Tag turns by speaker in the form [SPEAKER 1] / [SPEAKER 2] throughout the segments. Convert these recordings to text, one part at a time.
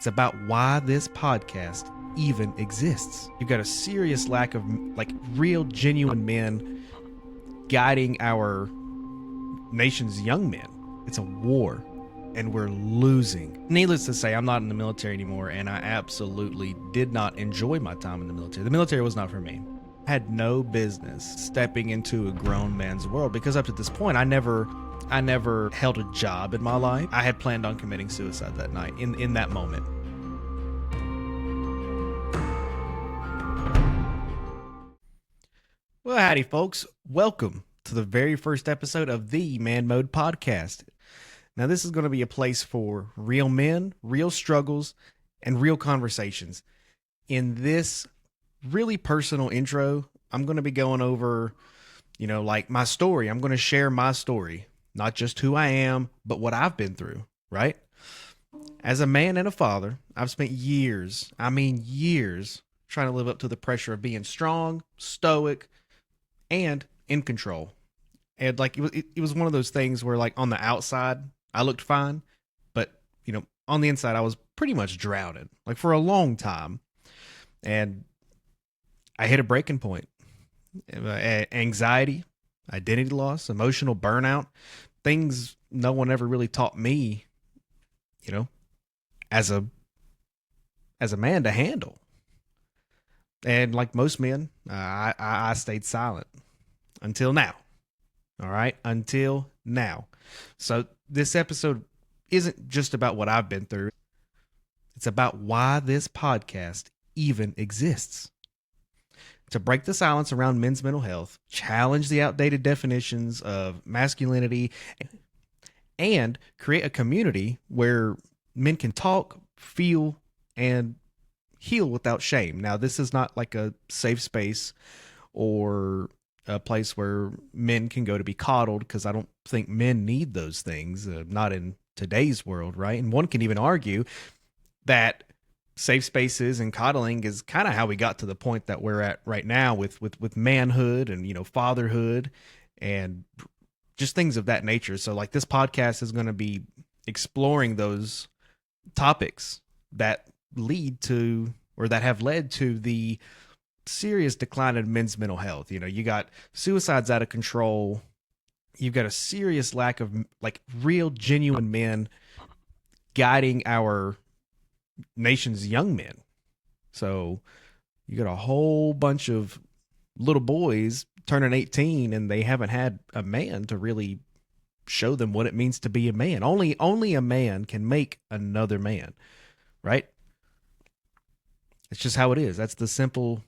[SPEAKER 1] It's about why this podcast even exists. You've got a serious lack of real genuine men guiding our nation's young men. It's a war, and we're losing. Needless to say, I'm not in the military anymore, and I absolutely did not enjoy my time in the military. The military was not for me. I had no business stepping into a grown man's world because up to this point, I never held a job in my life. I had planned on committing suicide that night, in that moment. Well, howdy, folks. Welcome to the very first episode of the Man Mode Podcast. Now, this is going to be a place for real men, real struggles, and real conversations. In this really personal intro, I'm going to be going over, my story. I'm going to share my story, not just who I am, but what I've been through, right? As a man and a father, I've spent years, trying to live up to the pressure of being strong, stoic, and in control. And it was one of those things where on the outside, I looked fine, but on the inside I was pretty much drowning for a long time. And I hit a breaking point. Anxiety, identity loss, emotional burnout, things no one ever really taught me, as a man to handle. And like most men, I stayed silent until now. All right, until now. So this episode isn't just about what I've been through. It's about why this podcast even exists. To break the silence around men's mental health, challenge the outdated definitions of masculinity, and create a community where men can talk, feel, and heal without shame. Now, this is not like a safe space or a place where men can go to be coddled, because I don't think men need those things, not in today's world, right? And one can even argue that safe spaces and coddling is kind of how we got to the point that we're at right now with manhood and fatherhood and just things of that nature. So this podcast is going to be exploring those topics that lead to, or that have led to, the serious decline in men's mental health. You got suicides out of control. You've got a serious lack of real genuine men guiding our nation's young men. So you got a whole bunch of little boys turning 18 and they haven't had a man to really show them what it means to be a man. Only a man can make another man, right? It's just how it is. That's the simple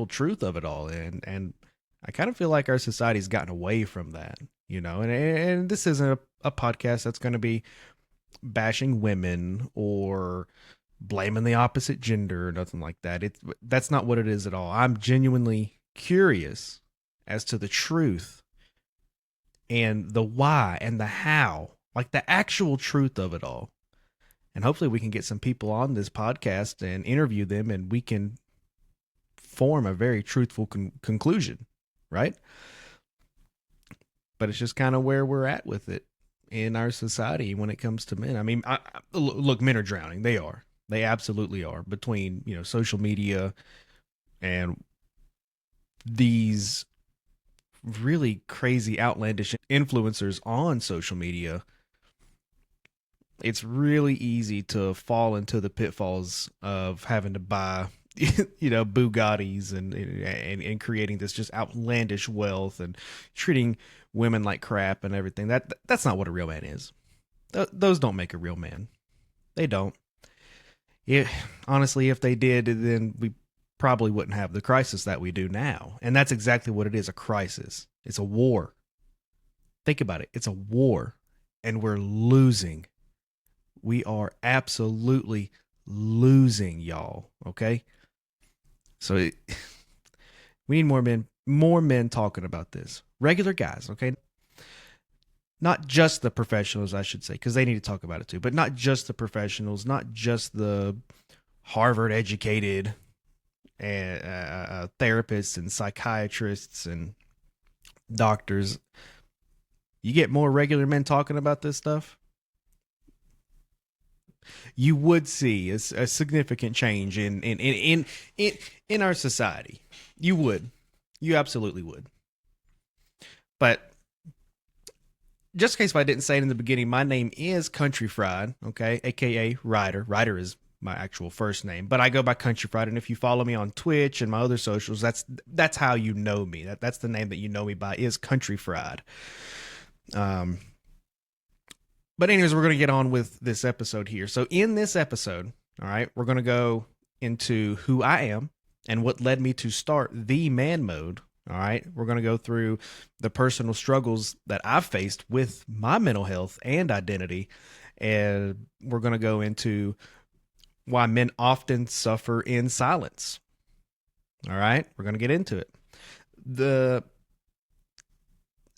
[SPEAKER 1] truth of it all. And I kind of feel like our society's gotten away from that, and this isn't a podcast that's going to be bashing women or blaming the opposite gender or nothing like that. That's not what it is at all. I'm genuinely curious as to the truth and the why and the how, the actual truth of it all. And hopefully we can get some people on this podcast and interview them, and we can form a very truthful conclusion, right? But it's just kind of where we're at with it in our society when it comes to men. I mean, look, men are drowning. They are. They absolutely are. Between, social media and these really crazy, outlandish influencers on social media, it's really easy to fall into the pitfalls of having to buy Bugattis and creating this just outlandish wealth and treating women like crap and everything. That's not what a real man is. Those don't make a real man. They don't. Honestly, if they did, then we probably wouldn't have the crisis that we do now. And that's exactly what it is, a crisis. It's a war. Think about it. It's a war, and we're losing. We are absolutely losing, y'all. Okay? So we need more men talking about this. Regular guys, okay? Not just the professionals, I should say, because they need to talk about it too, but not just the professionals, not just the Harvard-educated therapists and psychiatrists and doctors. You get more regular men talking about this stuff, you would see a significant change in our society. You would. You absolutely would. But just in case if I didn't say it in the beginning, my name is Country Fried, okay, aka Ryder. Ryder is my actual first name, but I go by Country Fried. And if you follow me on Twitch and my other socials, that's how you know me. That's the name that you know me by, is Country Fried. But anyways, we're going to get on with this episode here. So in this episode, all right, we're going to go into who I am and what led me to start the man mode. All right, we're going to go through the personal struggles that I've faced with my mental health and identity. And we're going to go into why men often suffer in silence. All right, we're going to get into it.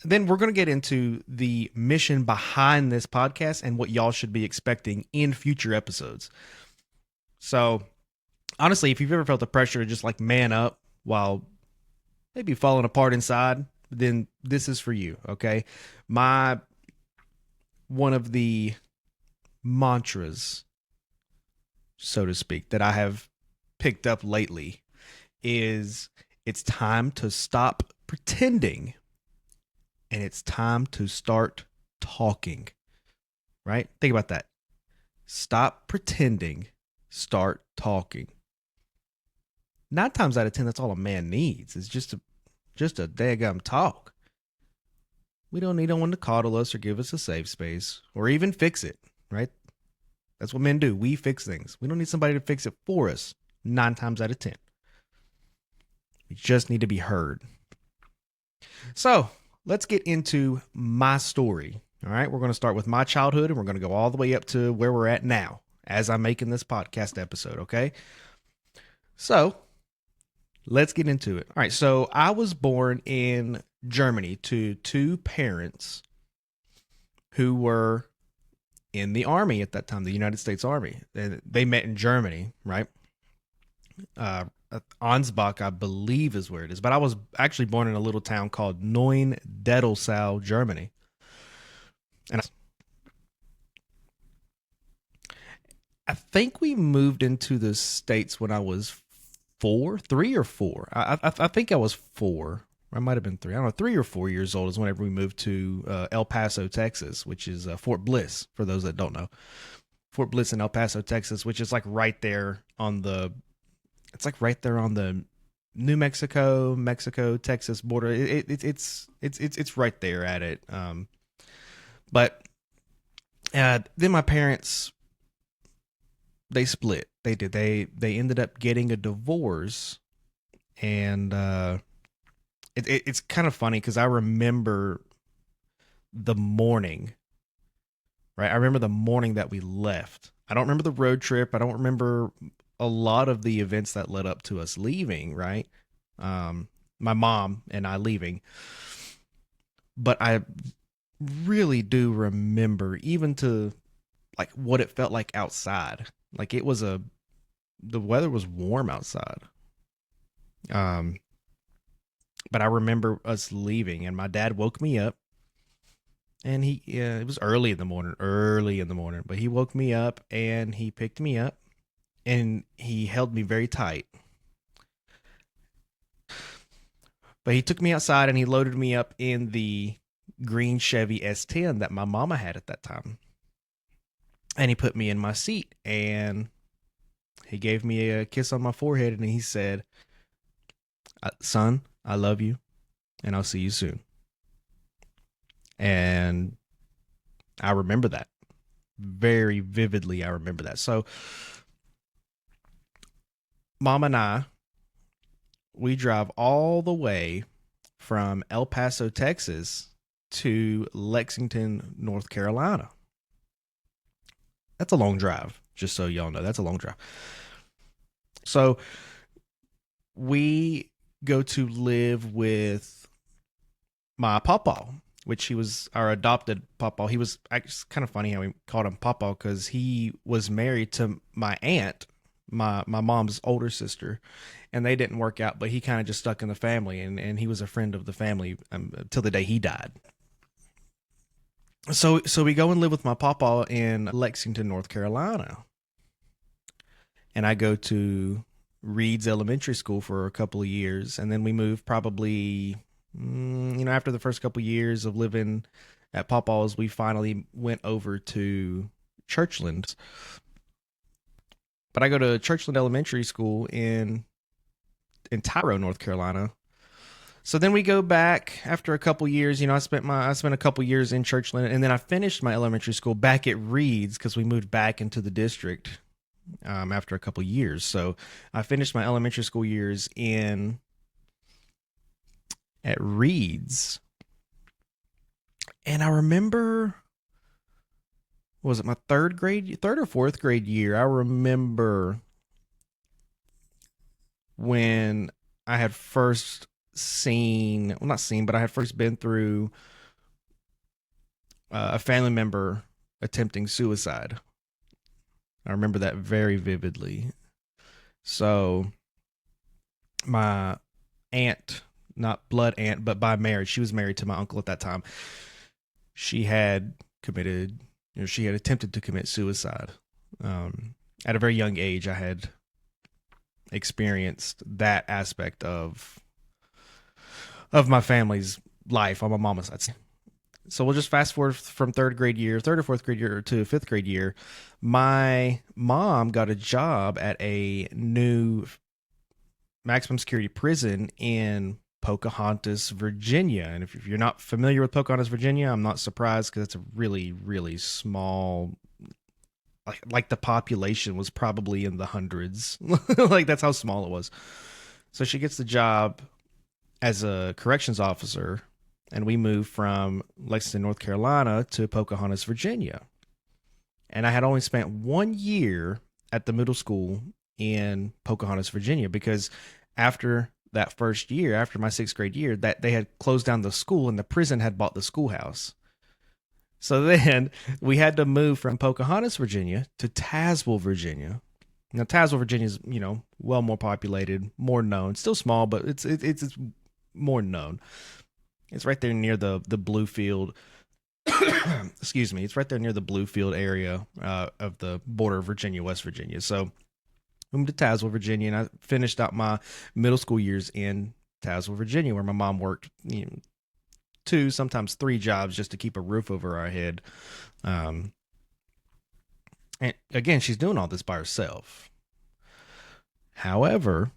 [SPEAKER 1] Then we're going to get into the mission behind this podcast and what y'all should be expecting in future episodes. So, honestly, if you've ever felt the pressure to just like man up while maybe falling apart inside, then this is for you, okay? One of the mantras, so to speak, that I have picked up lately is it's time to stop pretending. And it's time to start talking, right? Think about that. Stop pretending, start talking. 9 times out of 10, that's all a man needs. Is just a daggum talk. We don't need anyone to coddle us or give us a safe space or even fix it, right? That's what men do. We fix things. We don't need somebody to fix it for us 9 times out of 10. We just need to be heard. So, let's get into my story. All right. We're going to start with my childhood and we're going to go all the way up to where we're at now as I'm making this podcast episode. Okay. So let's get into it. All right. So I was born in Germany to 2 parents who were in the army at that time, the United States Army. And they met in Germany, right? Ansbach, I believe, is where it is. But I was actually born in a little town called Neuendettelsau, Germany. And I think we moved into the States when I was 3 or 4. I think I was 4. I might have been 3. I don't know, 3 or 4 years old is whenever we moved to El Paso, Texas, which is Fort Bliss, for those that don't know. Fort Bliss in El Paso, Texas, which is like right there on the New Mexico, Texas border. It's right there at it. But then my parents, they split. They did. They ended up getting a divorce, and it's kind of funny because I remember the morning. Right, I remember the morning that we left. I don't remember the road trip. I don't remember a lot of the events that led up to us leaving, right? My mom and I leaving. But I really do remember, even to like what it felt like outside. Like the weather was warm outside. But I remember us leaving and my dad woke me up and it was early in the morning, but he woke me up and he picked me up. And he held me very tight. But he took me outside and he loaded me up in the green Chevy S10 that my mama had at that time. And he put me in my seat and he gave me a kiss on my forehead and he said, "Son, I love you and I'll see you soon." And I remember that very vividly. I remember that. So Mom and I, we drive all the way from El Paso, Texas to Lexington, North Carolina. That's a long drive, just so y'all know. That's a long drive. So we go to live with my pawpaw, which he was our adopted pawpaw. He was actually kind of funny how we called him pawpaw because he was married to my aunt, my mom's older sister, and they didn't work out, but he kind of just stuck in the family, and he was a friend of the family until the day he died. So we go and live with my papa in Lexington, North Carolina, and I go to Reed's Elementary School for a couple of years, and then we moved probably, after the first couple of years of living at Papa's, we finally went over to Churchland. But I go to Churchland Elementary School in Tyro, North Carolina. So then we go back after a couple years. I spent a couple years in Churchland, and then I finished my elementary school back at Reed's because we moved back into the district after a couple years. So I finished my elementary school years in at Reed's, and I remember, was it my third or fourth grade year? I remember when I had first seen, well, not seen, but I had first been through a family member attempting suicide. I remember that very vividly. So, my aunt, not blood aunt, but by marriage, she was married to my uncle at that time. She had committed, she had attempted to commit suicide. At a very young age, I had experienced that aspect of my family's life on my mama's side. So we'll just fast forward from third or fourth grade year to fifth grade year. My mom got a job at a new maximum security prison in Pocahontas, Virginia. And if you're not familiar with Pocahontas, Virginia, I'm not surprised because it's a really, really small. Like the population was probably in the hundreds. Like that's how small it was. So she gets the job as a corrections officer, and we moved from Lexington, North Carolina to Pocahontas, Virginia. And I had only spent 1 year at the middle school in Pocahontas, Virginia, because after that first year, after my sixth grade year, that they had closed down the school and the prison had bought the schoolhouse. So then we had to move from Pocahontas, Virginia to Tazewell, Virginia. Now Tazewell, Virginia is, well more populated, more known, still small, but it's more known. It's right there near the Bluefield. Excuse me. It's right there near the Bluefield area of the border of Virginia, West Virginia. So I moved to Tazewell, Virginia, and I finished out my middle school years in Tazewell, Virginia, where my mom worked 2, sometimes 3 jobs just to keep a roof over our head. And again, she's doing all this by herself. However,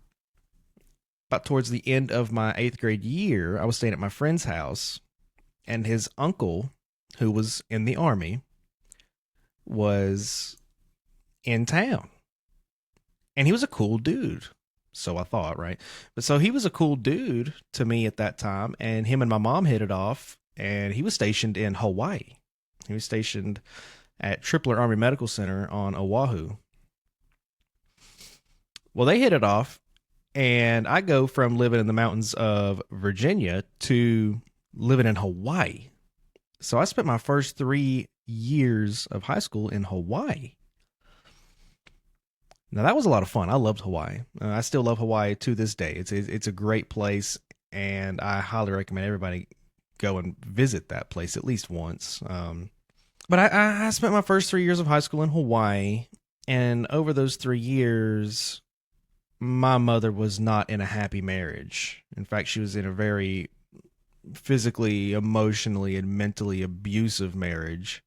[SPEAKER 1] about towards the end of my 8th grade year, I was staying at my friend's house, and his uncle, who was in the Army, was in town. And he was a cool dude. So I thought, right? But so he was a cool dude to me at that time, and him and my mom hit it off, and he was stationed in Hawaii. He was stationed at Tripler Army Medical Center on Oahu. Well, they hit it off, and I go from living in the mountains of Virginia to living in Hawaii. So I spent my first 3 years of high school in Hawaii. Now that was a lot of fun. I loved Hawaii. I still love Hawaii to this day. It's a great place, and I highly recommend everybody go and visit that place at least once. But I spent my first 3 years of high school in Hawaii, and over those 3 years, my mother was not in a happy marriage. In fact, she was in a very physically, emotionally, and mentally abusive marriage.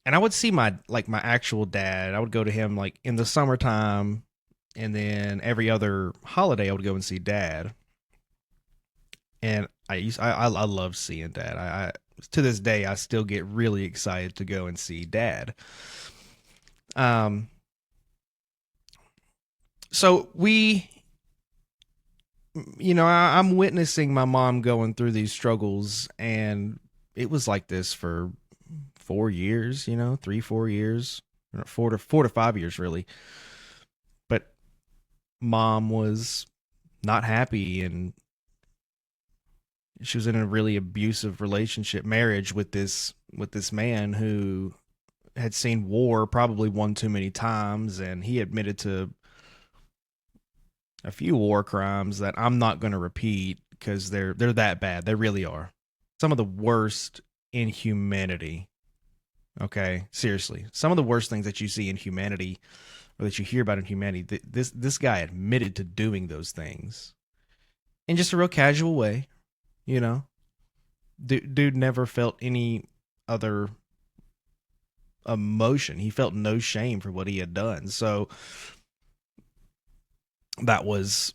[SPEAKER 1] And I would see my actual dad. I would go to him like in the summertime, and then every other holiday I would go and see dad. And I love seeing dad. I to this day I still get really excited to go and see dad. So I'm witnessing my mom going through these struggles, and it was like this for 4 years, 3, 4 years, 4 to 5 years, really. But mom was not happy, and she was in a really abusive marriage with this man who had seen war probably one too many times, and he admitted to a few war crimes that I'm not going to repeat because they're that bad. They really are. some of the worst in humanity. Okay, seriously, some of the worst things that you see in humanity or that you hear about in humanity. This guy admitted to doing those things in just a real casual way. You know, dude never felt any other emotion. He felt no shame for what he had done. So that was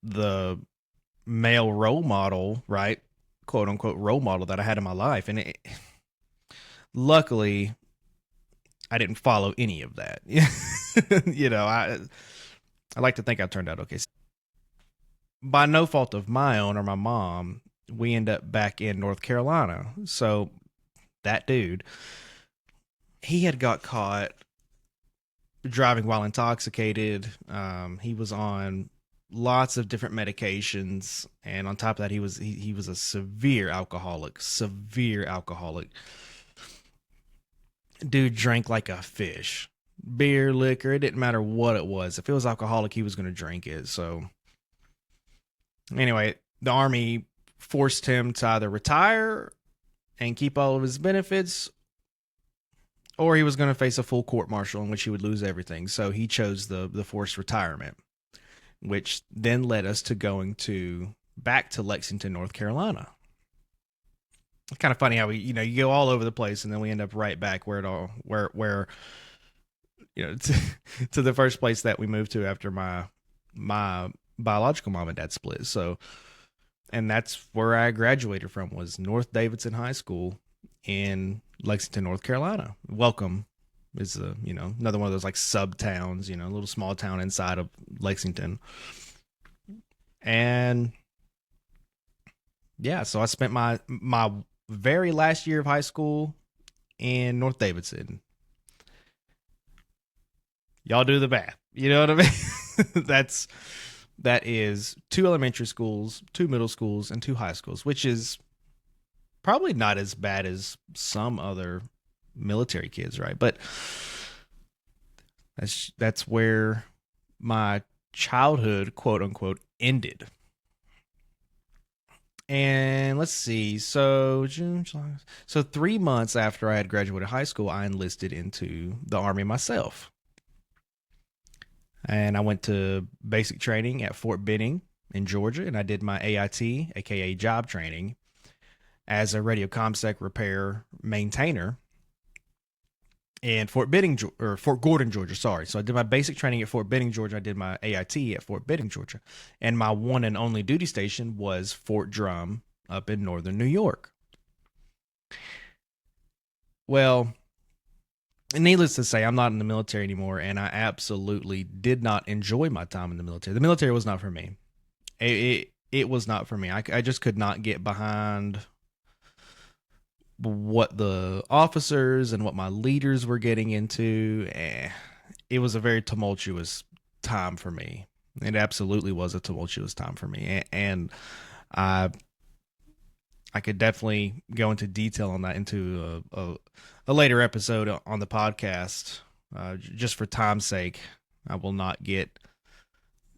[SPEAKER 1] the male role model, right? Quote unquote role model that I had in my life. And luckily, I didn't follow any of that. I like to think I turned out okay. By no fault of my own or my mom, we end up back in North Carolina. So that dude, he had got caught driving while intoxicated. He was on lots of different medications, and on top of that, he was a severe alcoholic. Severe alcoholic. Dude drank like a fish. Beer, liquor, it didn't matter what it was. If it was alcoholic, he was going to drink it. So anyway, the Army forced him to either retire and keep all of his benefits, or he was going to face a full court martial in which he would lose everything. So he chose the forced retirement, which then led us to going back to Lexington, North Carolina. It's kind of funny how you go all over the place and then we end up right back where to the first place that we moved to after my biological mom and dad split. So, and that's where I graduated from, was North Davidson High School in Lexington, North Carolina. Welcome is another one of those like sub towns, a little small town inside of Lexington. And yeah, so I spent my very last year of high school in North Davidson. Y'all do the math. You know what I mean? That is 2 elementary schools, 2 middle schools, and 2 high schools, which is probably not as bad as some other military kids, right? But that's where my childhood, quote unquote, ended. And let's see. So June, July. So 3 months after I had graduated high school, I enlisted into the Army myself. And I went to basic training at Fort Benning in Georgia, and I did my AIT, aka job training, as a radio commsec repair maintainer in Fort Gordon, Georgia. Sorry. So I did my basic training at Fort Benning, Georgia. I did my AIT at Fort Benning, Georgia. And my one and only duty station was Fort Drum up in northern New York. Well, needless to say, I'm not in the military anymore, and I absolutely did not enjoy my time in the military. The military was not for me. It was not for me. I just could not get behind what the officers and what my leaders were getting into. It was a very tumultuous time for me. It absolutely was a tumultuous time for me. And I could definitely go into detail on that into a later episode on the podcast. Just for time's sake, I will not get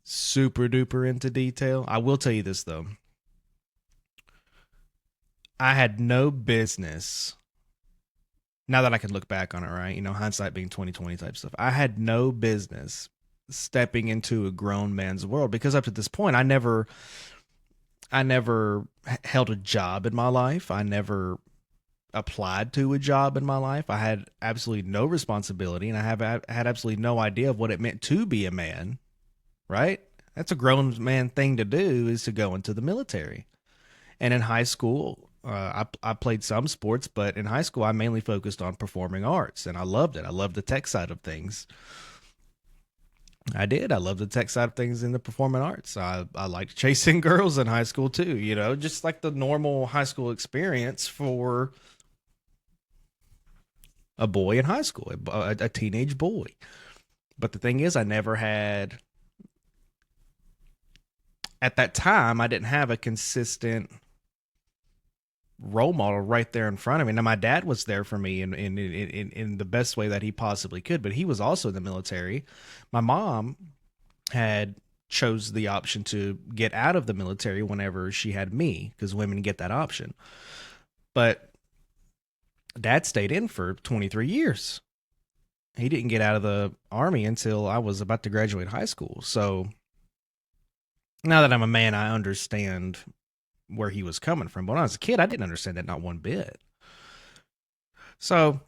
[SPEAKER 1] super duper into detail. I will tell you this, though. I had no business, now that I can look back on it, right? Hindsight being 2020 type stuff. I had no business stepping into a grown man's world, because up to this point, I never held a job in my life. I never applied to a job in my life. I had absolutely no responsibility, and I had absolutely no idea of what it meant to be a man, right? That's a grown man thing to do, is to go into the military. And in high school, I played some sports, but in high school, I mainly focused on performing arts, and I loved it. I loved the tech side of things. I did. I loved the tech side of things in the performing arts. I liked chasing girls in high school too, just like the normal high school experience for a boy in high school, a teenage boy. But the thing is, at that time, I didn't have a consistent role model right there in front of me. Now, my dad was there for me in the best way that he possibly could, but he was also in the military. My mom had chose the option to get out of the military whenever she had me, because women get that option. But Dad stayed in for 23 years. He didn't get out of the Army until I was about to graduate high school. So now that I'm a man, I understand where he was coming from. But when I was a kid, I didn't understand that not one bit. So,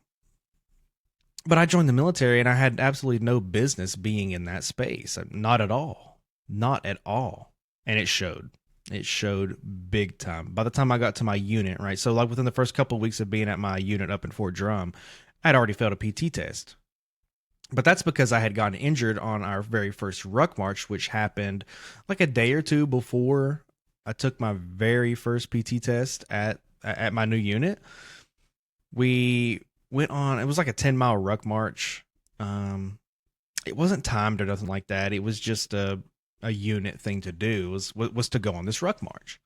[SPEAKER 1] but I joined the military and I had absolutely no business being in that space. Not at all. Not at all. And it showed. It showed big time. By the time I got to my unit, right? So, like within the first couple of weeks of being at my unit up in Fort Drum, I'd already failed a PT test. But that's because I had gotten injured on our very first ruck march, which happened like a day or two before I took my very first PT test at my new unit. We went on, it was like a 10-mile ruck march. It wasn't timed or nothing like that. It was just a unit thing to do, was to go on this ruck march.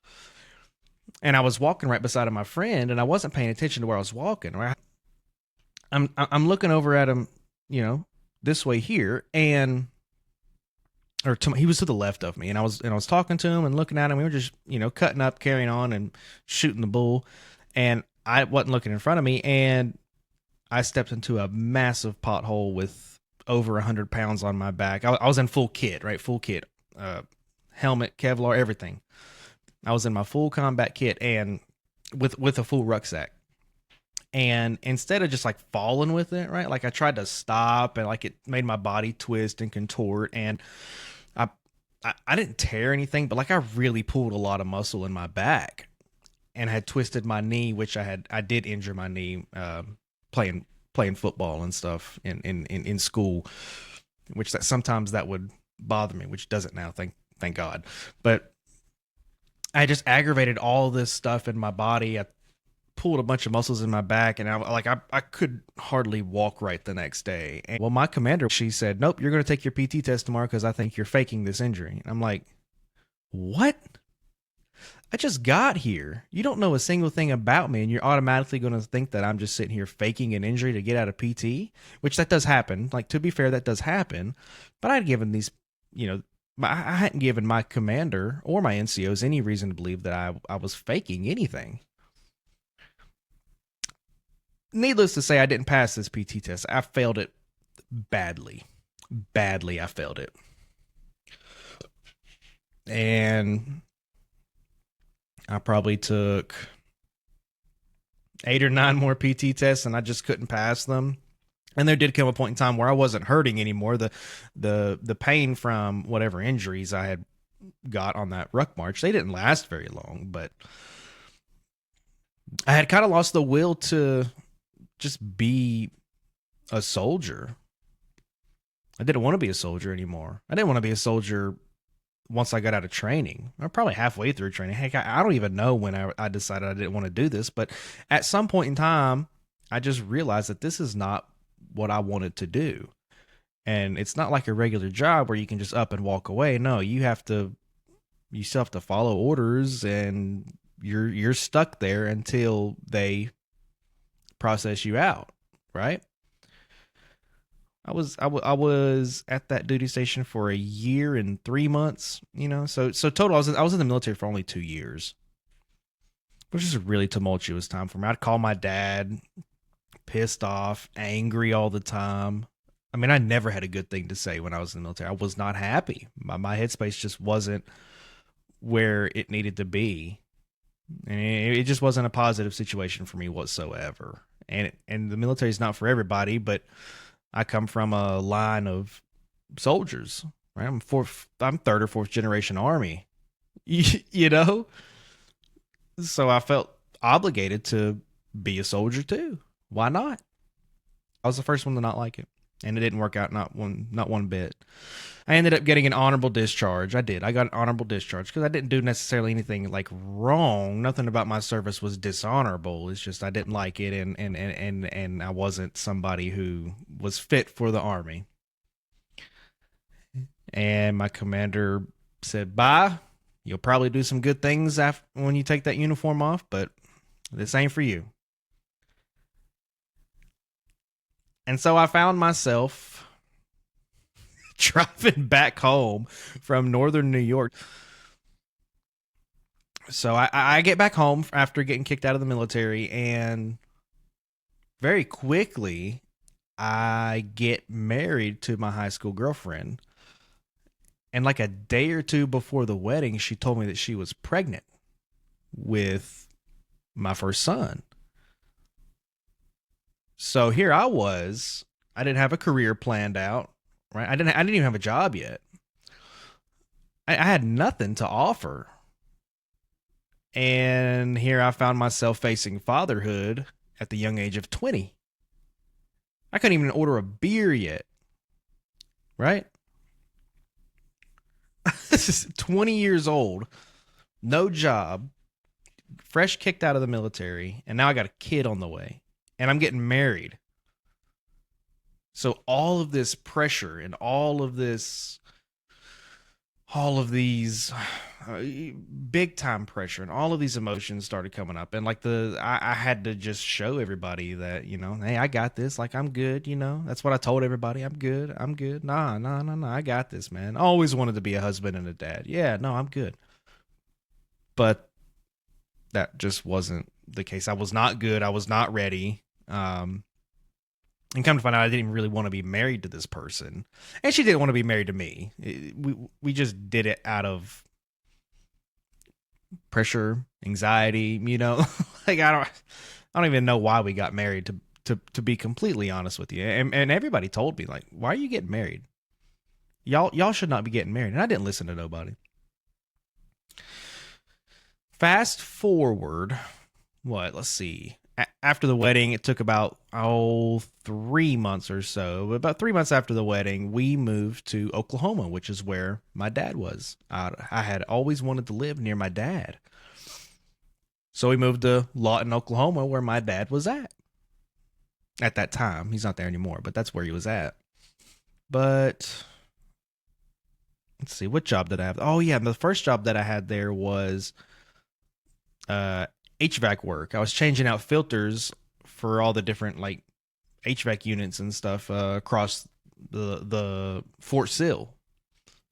[SPEAKER 1] And I was walking right beside of my friend, and I wasn't paying attention to where I was walking. Right, I'm looking over at him, this way here, and he was to the left of me, and I was talking to him and looking at him. We were just cutting up, carrying on, and shooting the bull. And I wasn't looking in front of me, and I stepped into a massive pothole with over 100 pounds on my back. I was in full kit, right? Full kit, helmet, Kevlar, everything. I was in my full combat kit and with a full rucksack. And instead of just like falling with it, right? Like I tried to stop, and like it made my body twist and contort, and I didn't tear anything, but like I really pulled a lot of muscle in my back, and had twisted my knee, which I did injure my knee playing football and stuff in school, which sometimes that would bother me, which doesn't now, thank God. But I just aggravated all this stuff in my body. I pulled a bunch of muscles in my back, and I could hardly walk right the next day. And, well, my commander, she said, "Nope, you're going to take your PT test tomorrow because I think you're faking this injury." And I'm like, "What? I just got here. You don't know a single thing about me, and you're automatically going to think that I'm just sitting here faking an injury to get out of PT," which that does happen. Like, to be fair, that does happen. But I'd given these, I hadn't given my commander or my NCOs any reason to believe that I was faking anything. Needless to say, I didn't pass this PT test. I failed it badly. Badly, I failed it. And I probably took 8 or 9 more PT tests, and I just couldn't pass them. And there did come a point in time where I wasn't hurting anymore. The pain from whatever injuries I had got on that ruck march, they didn't last very long, but I had kind of lost the will to just be a soldier. I didn't want to be a soldier anymore. I didn't want to be a soldier once I got out of training. I'm probably halfway through training. Heck, I don't even know when I decided I didn't want to do this, but at some point in time, I just realized that this is not what I wanted to do. And it's not like a regular job where you can just up and walk away. No, you still have to follow orders, and you're stuck there until they process you out, right? I was at that duty station for a year and 3 months, So total, I was in the military for only 2 years, which is a really tumultuous time for me. I'd call my dad, pissed off, angry all the time. I mean, I never had a good thing to say when I was in the military. I was not happy. My headspace just wasn't where it needed to be, and it just wasn't a positive situation for me whatsoever. And the military is not for everybody, but I come from a line of soldiers, right? I'm third or fourth generation Army, So I felt obligated to be a soldier too. Why not? I was the first one to not like it, and it didn't work out not one bit. I ended up getting an honorable discharge. I did. I got an honorable discharge because I didn't do necessarily anything like wrong. Nothing about my service was dishonorable. It's just I didn't like it, and I wasn't somebody who was fit for the Army. And my commander said, "Bye. You'll probably do some good things when you take that uniform off, but this ain't for you." And so I found myself driving back home from northern New York. So I get back home after getting kicked out of the military, and very quickly I get married to my high school girlfriend. And like a day or two before the wedding, she told me that she was pregnant with my first son. So here I was. I didn't have a career planned out, right? I didn't even have a job yet. I had nothing to offer. And here I found myself facing fatherhood at the young age of 20. I couldn't even order a beer yet, right? This is 20 years old, no job, fresh kicked out of the military, and now I got a kid on the way, and I'm getting married. So all of this pressure and all of these big time pressure and all of these emotions started coming up, and like I had to just show everybody that, hey, I got this, like I'm good. That's what I told everybody. I'm good. Nah, I got this, man. I always wanted to be a husband and a dad. Yeah, no, I'm good. But that just wasn't the case. I was not good. I was not ready. And come to find out, I didn't even really want to be married to this person, and she didn't want to be married to me. We just did it out of pressure, anxiety. Like I don't even know why we got married. To be completely honest with you, and everybody told me, like, why are you getting married? Y'all should not be getting married, and I didn't listen to nobody. Fast forward, what? Let's see. After the wedding, it took about 3 months or so. But about 3 months after the wedding, we moved to Oklahoma, which is where my dad was. I had always wanted to live near my dad, so we moved to Lawton, Oklahoma, where my dad was at that time. He's not there anymore, but that's where he was at. But let's see, what job did I have? Oh yeah, the first job that I had there was uh, HVAC work. I was changing out filters for all the different like HVAC units and stuff across the Fort Sill.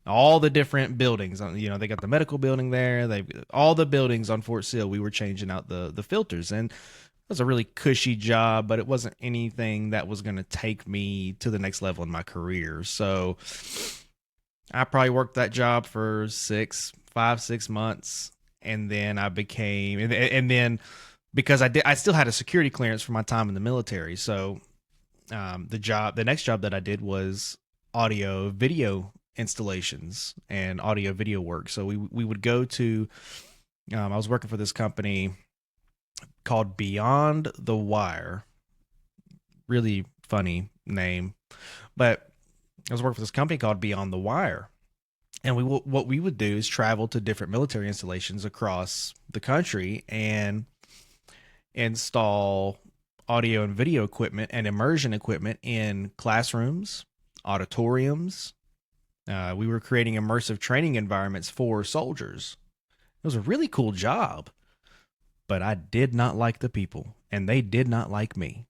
[SPEAKER 1] All the different buildings. They got the medical building there. They all the buildings on Fort Sill. We were changing out the filters, and it was a really cushy job, but it wasn't anything that was going to take me to the next level in my career. So I probably worked that job for 6 months, and then I became, and then because I still had a security clearance from my time in the military. So the next job that I did was audio video installations and audio video work. So we would go to, I was working for this company called Beyond the Wire. Really funny name, but I was working for this company called Beyond the Wire. And what we would do is travel to different military installations across the country and install audio and video equipment and immersion equipment in classrooms, auditoriums. We were creating immersive training environments for soldiers. It was a really cool job, but I did not like the people, and they did not like me.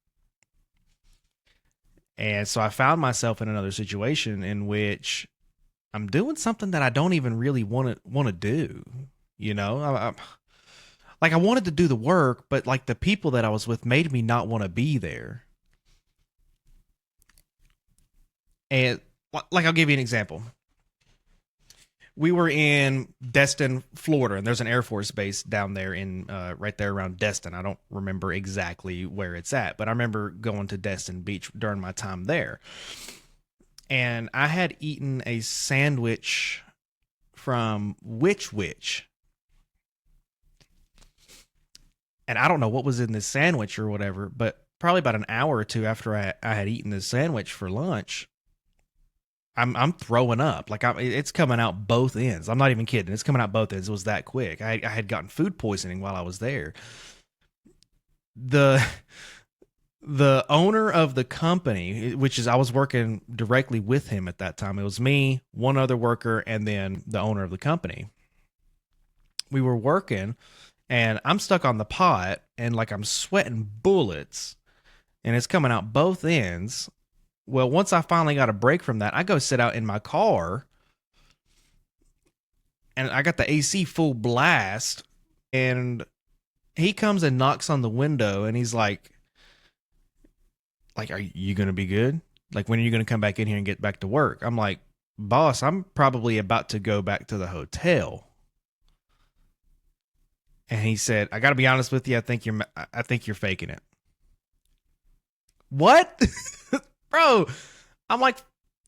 [SPEAKER 1] And so I found myself in another situation in which I'm doing something that I don't even really want to do. Like I wanted to do the work, but like the people that I was with made me not want to be there. And like I'll give you an example. We were in Destin, Florida, and there's an Air Force base down there in right there around Destin. I don't remember exactly where it's at, but I remember going to Destin Beach during my time there. And I had eaten a sandwich from Which. And I don't know what was in this sandwich or whatever, but probably about an hour or two after I had eaten this sandwich for lunch, I'm throwing up. Like it's coming out both ends. I'm not even kidding. It's coming out both ends. It was that quick. I had gotten food poisoning while I was there. The the owner of the company, which is I was working directly with him at that time. It was me, one other worker, and then the owner of the company. We were working, and I'm stuck on the pot, and like I'm sweating bullets, and it's coming out both ends. Well, once I finally got a break from that, I go sit out in my car, and I got the AC full blast, And he comes and knocks on the window and he's like, are you going to be good? Like, when are you going to come back in here and get back to work? I'm like, boss, I'm probably about to go back to the hotel. And he said, I got to be honest with you. I think you're faking it. What? Bro, I'm like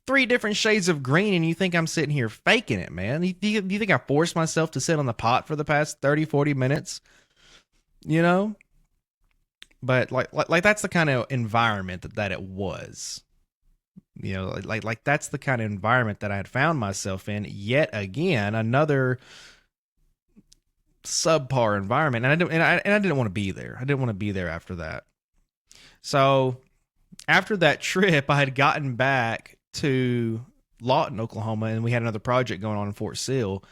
[SPEAKER 1] three different shades of green and you think I'm sitting here faking it, man. Do you think I forced myself to sit on the pot for the past 30, 40 minutes? You know? But like that's the kind of environment that it was. You know, like that's the kind of environment that I had found myself in yet again, another subpar environment, and I didn't want to be there. I didn't want to be there after that. So after that trip, I had gotten back to Lawton, Oklahoma, and we had another project going on in Fort Sill.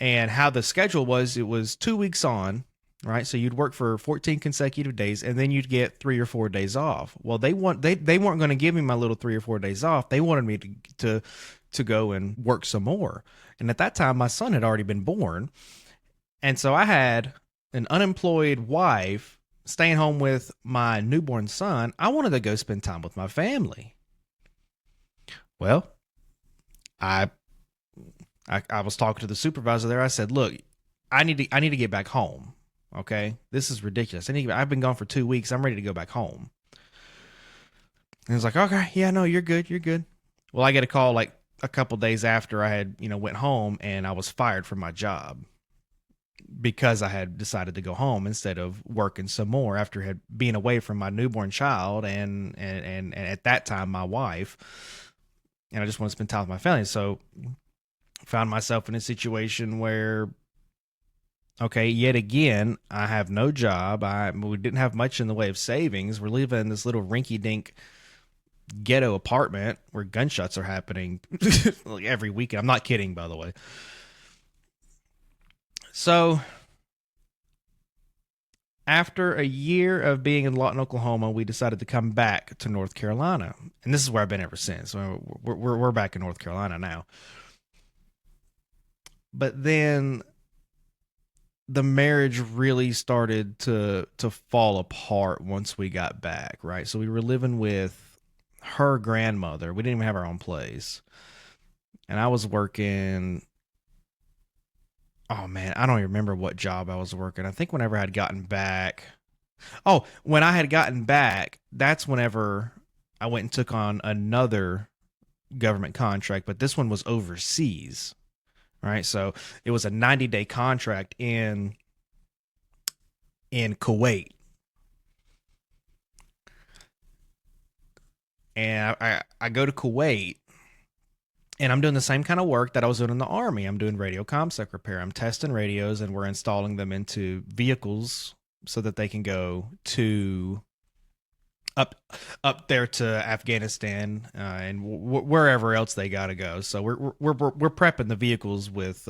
[SPEAKER 1] And how the schedule was, it was 2 weeks on, right? So you'd work for 14 consecutive days, and then you'd get 3 or 4 days off. Well, they weren't going to give me my little 3 or 4 days off. They wanted me to go and work some more. And at that time, my son had already been born, and so I had an unemployed wife staying home with my newborn son. I wanted to go spend time with my family. Well, I I was talking to the supervisor there. I said, "Look, I need to get back home. Okay, this is ridiculous. I've been gone for 2 weeks. I'm ready to go back home." And he's like, "Okay, yeah, no, you're good. You're good." Well, I get a call like a couple days after I had went home, and I was fired from my job because I had decided to go home instead of working some more after had being away from my newborn child and at that time my wife, and I just want to spend time with my family. So found myself in a situation where, okay, yet again, I have no job. We didn't have much in the way of savings. We're living in this little rinky-dink ghetto apartment where gunshots are happening like every weekend. I'm not kidding, by the way. So after a year of being in Lawton, Oklahoma, we decided to come back to North Carolina, and this is where I've been ever since. We're back in North Carolina now. But then the marriage really started to fall apart once we got back, right? So we were living with her grandmother. We didn't even have our own place. And I was working, oh man, I don't even remember what job I was working. I think whenever I had gotten back. Oh, when I had gotten back, that's whenever I went and took on another government contract, but this one was overseas. Right? So it was a 90-day contract in Kuwait. And I go to Kuwait and I'm doing the same kind of work that I was doing in the Army. I'm doing radio ComSec repair. I'm testing radios and we're installing them into vehicles so that they can go to up up there to Afghanistan and wherever else they got to go. So we're prepping the vehicles with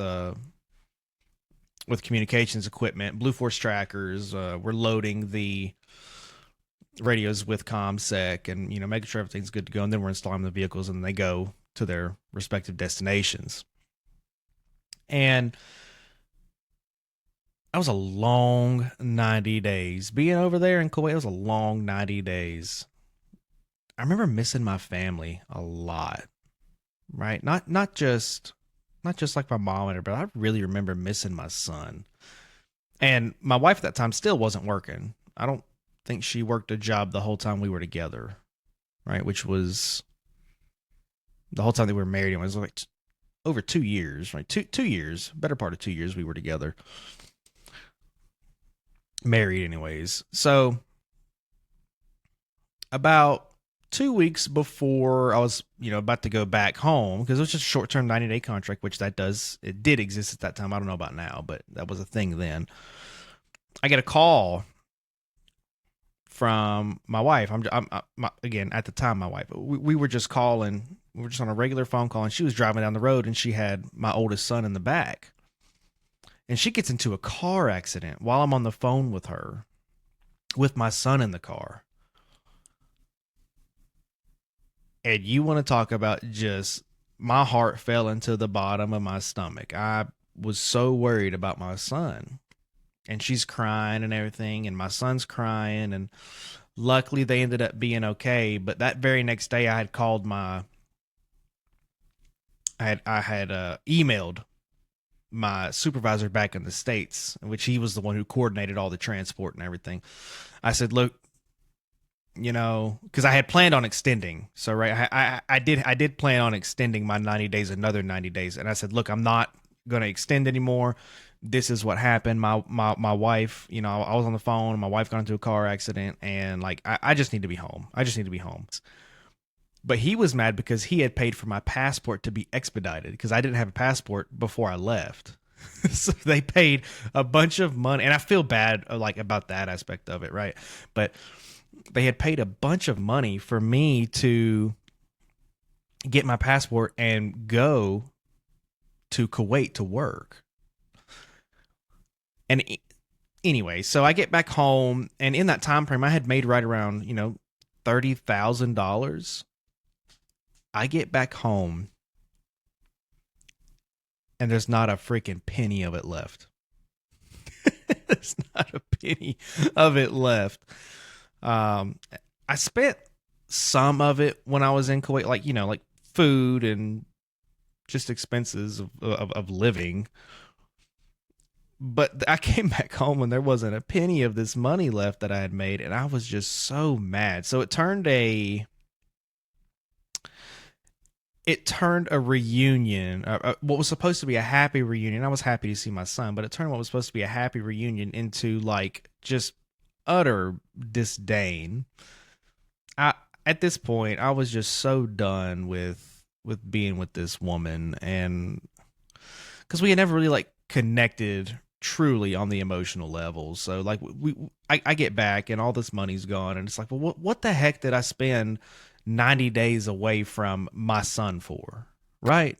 [SPEAKER 1] communications equipment, Blue Force trackers. We're loading the radios with ComSec and making sure everything's good to go, and then we're installing the vehicles and they go to their respective destinations. And that was a long 90 days. Being over there in Kuwait was a long 90 days. I remember missing my family a lot, right? Not just like my mom and her, but I really remember missing my son. And my wife at that time still wasn't working. I don't think she worked a job the whole time we were together, right? Which was the whole time that we were married. It was like over 2 years, right? Two years, better part of 2 years we were together. Married, anyways. So about 2 weeks before I was, about to go back home, because it was just a short-term 90-day contract, which it did exist at that time. I don't know about now, but that was a thing then. I get a call from my wife. Again, at the time, my wife. We were just calling. We were just on a regular phone call, and she was driving down the road, and she had my oldest son in the back. And she gets into a car accident while I'm on the phone with her, with my son in the car. And you want to talk about just my heart fell into the bottom of my stomach. I was so worried about my son. and she's crying and everything, and my son's crying, and luckily they ended up being okay. But that very next day, I had called my, I had emailed my supervisor back in the States, which he was the one who coordinated all the transport and everything. I said, look, because I had planned on extending. So right, I did plan on extending my 90 days another 90 days, and I said, look, I'm not going to extend anymore. This is what happened. My wife, I was on the phone. My wife got into a car accident, and like I just need to be home. I just need to be home. But he was mad because he had paid for my passport to be expedited because I didn't have a passport before I left. So they paid a bunch of money, and I feel bad like about that aspect of it, right? But they had paid a bunch of money for me to get my passport and go to Kuwait to work. And anyway, so I get back home, and in that time frame, I had made right around $30,000. I get back home, and there's not a freaking penny of it left. There's not a penny of it left. I spent some of it when I was in Kuwait, like food and just expenses of living. But I came back home and there wasn't a penny of this money left that I had made, and I was just so mad. So it turned a reunion, what was supposed to be a happy reunion. I was happy to see my son, but it turned what was supposed to be a happy reunion into like just utter disdain. I At this point, I was just so done with being with this woman, and because we had never really like connected truly on the emotional level. So like I get back and all this money's gone, and it's like, well, what the heck did I spend 90 days away from my son for, right?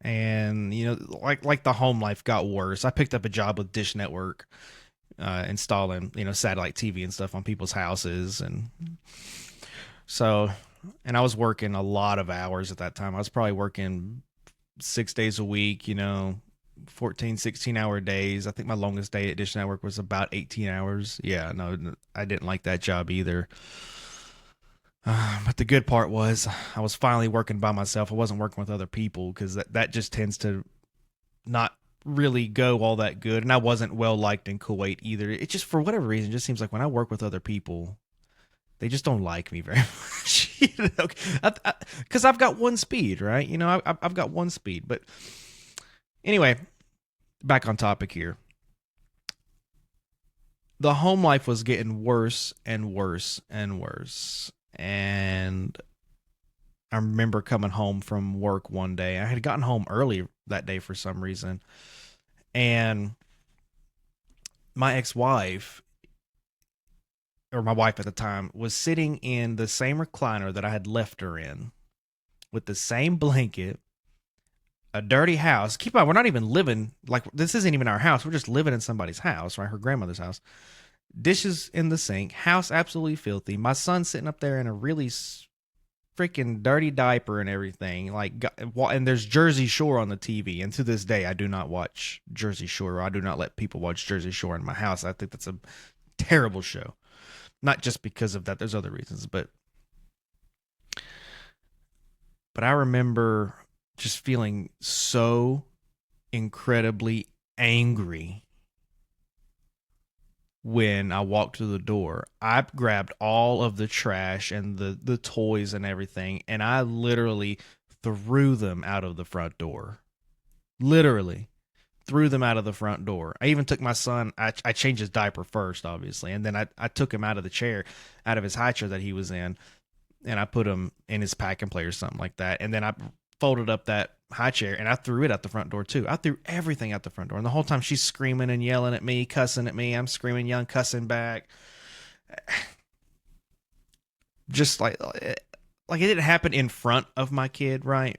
[SPEAKER 1] And like the home life got worse. I picked up a job with Dish Network, installing satellite TV and stuff on people's houses, and so, and I was working a lot of hours at that time. I was probably working 6 days a week, 14, 16-hour days. I think my longest day at Dish Network was about 18 hours. Yeah, no, I didn't like that job either. But the good part was I was finally working by myself. I wasn't working with other people because that just tends to not really go all that good. And I wasn't well liked in Kuwait either. It just, for whatever reason, just seems like when I work with other people, they just don't like me very much. Because I've got one speed, right? I've got one speed. But anyway, back on topic here. The home life was getting worse and worse and worse. And I remember coming home from work one day. I had gotten home early that day for some reason. And my ex-wife, or my wife at the time, was sitting in the same recliner that I had left her in with the same blanket, a dirty house. Keep in mind, we're not even living, like, this isn't even our house. We're just living in somebody's house, right? Her grandmother's house. Dishes in the sink, house absolutely filthy. My son sitting up there in a really freaking dirty diaper and everything. And there's Jersey Shore on the TV. And to this day, I do not watch Jersey Shore. I do not let people watch Jersey Shore in my house. I think that's a terrible show. Not just because of that. There's other reasons, but I remember just feeling so incredibly angry when I walked through the door. I grabbed all of the trash and the toys and everything, and I literally threw them out of the front door. Literally threw them out of the front door. I even took my son, I changed his diaper first, obviously, and then I took him out of the chair, out of his high chair that he was in, and I put him in his pack and play or something like that. And then I folded up that high chair and I threw it out the front door too. I threw everything out the front door. And the whole time she's screaming and yelling at me, cussing at me. I'm screaming, yelling, cussing back. Just like it didn't happen in front of my kid, right?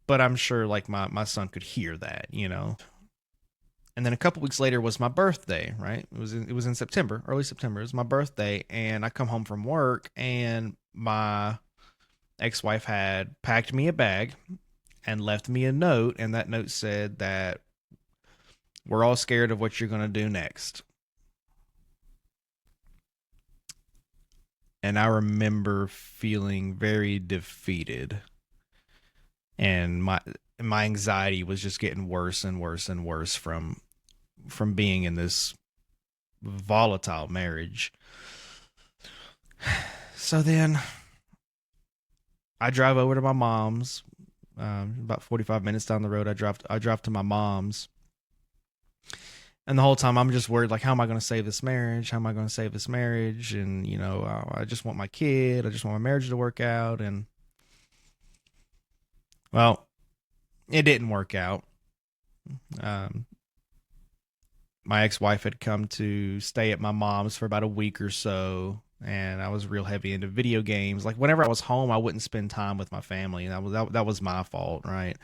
[SPEAKER 1] But I'm sure like my son could hear that. And then a couple weeks later was my birthday, right? It was in September, early September. It was my birthday, and I come home from work, and my ex-wife had packed me a bag and left me a note, and that note said that We're all scared of what you're going to do next. And I remember feeling very defeated, and my anxiety was just getting worse and worse and worse from being in this volatile marriage. So then I drive over to my mom's. About 45 minutes down the road, I drive to my mom's, and the whole time I'm just worried, like, how am I going to save this marriage? How am I going to save this marriage? And I just want my kid. I just want my marriage to work out. And well, it didn't work out. Um, my ex-wife had come to stay at my mom's for about a week or so, and I was real heavy into video games. Like, whenever I was home, I wouldn't spend time with my family, and that was my fault, right?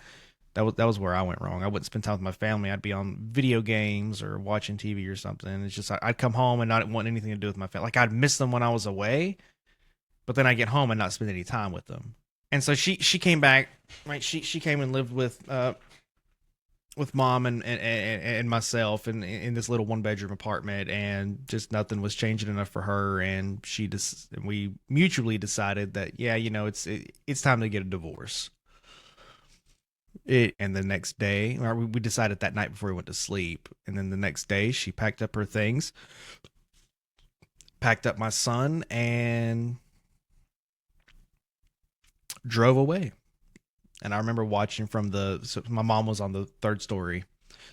[SPEAKER 1] That was where I went wrong. I wouldn't spend time with my family. I'd be on video games or watching TV or something. It's just I'd come home and not want anything to do with my family. Like, I'd miss them when I was away, but then I get home and not spend any time with them. And so she came back, right? She came and lived with mom and myself in this little 1 bedroom apartment, and just nothing was changing enough for her, and we mutually decided that, yeah, it's time to get a divorce. And the next day, or we decided that night before we went to sleep, and then the next day she packed up her things, packed up my son, and drove away. And I remember watching so my mom was on the third story.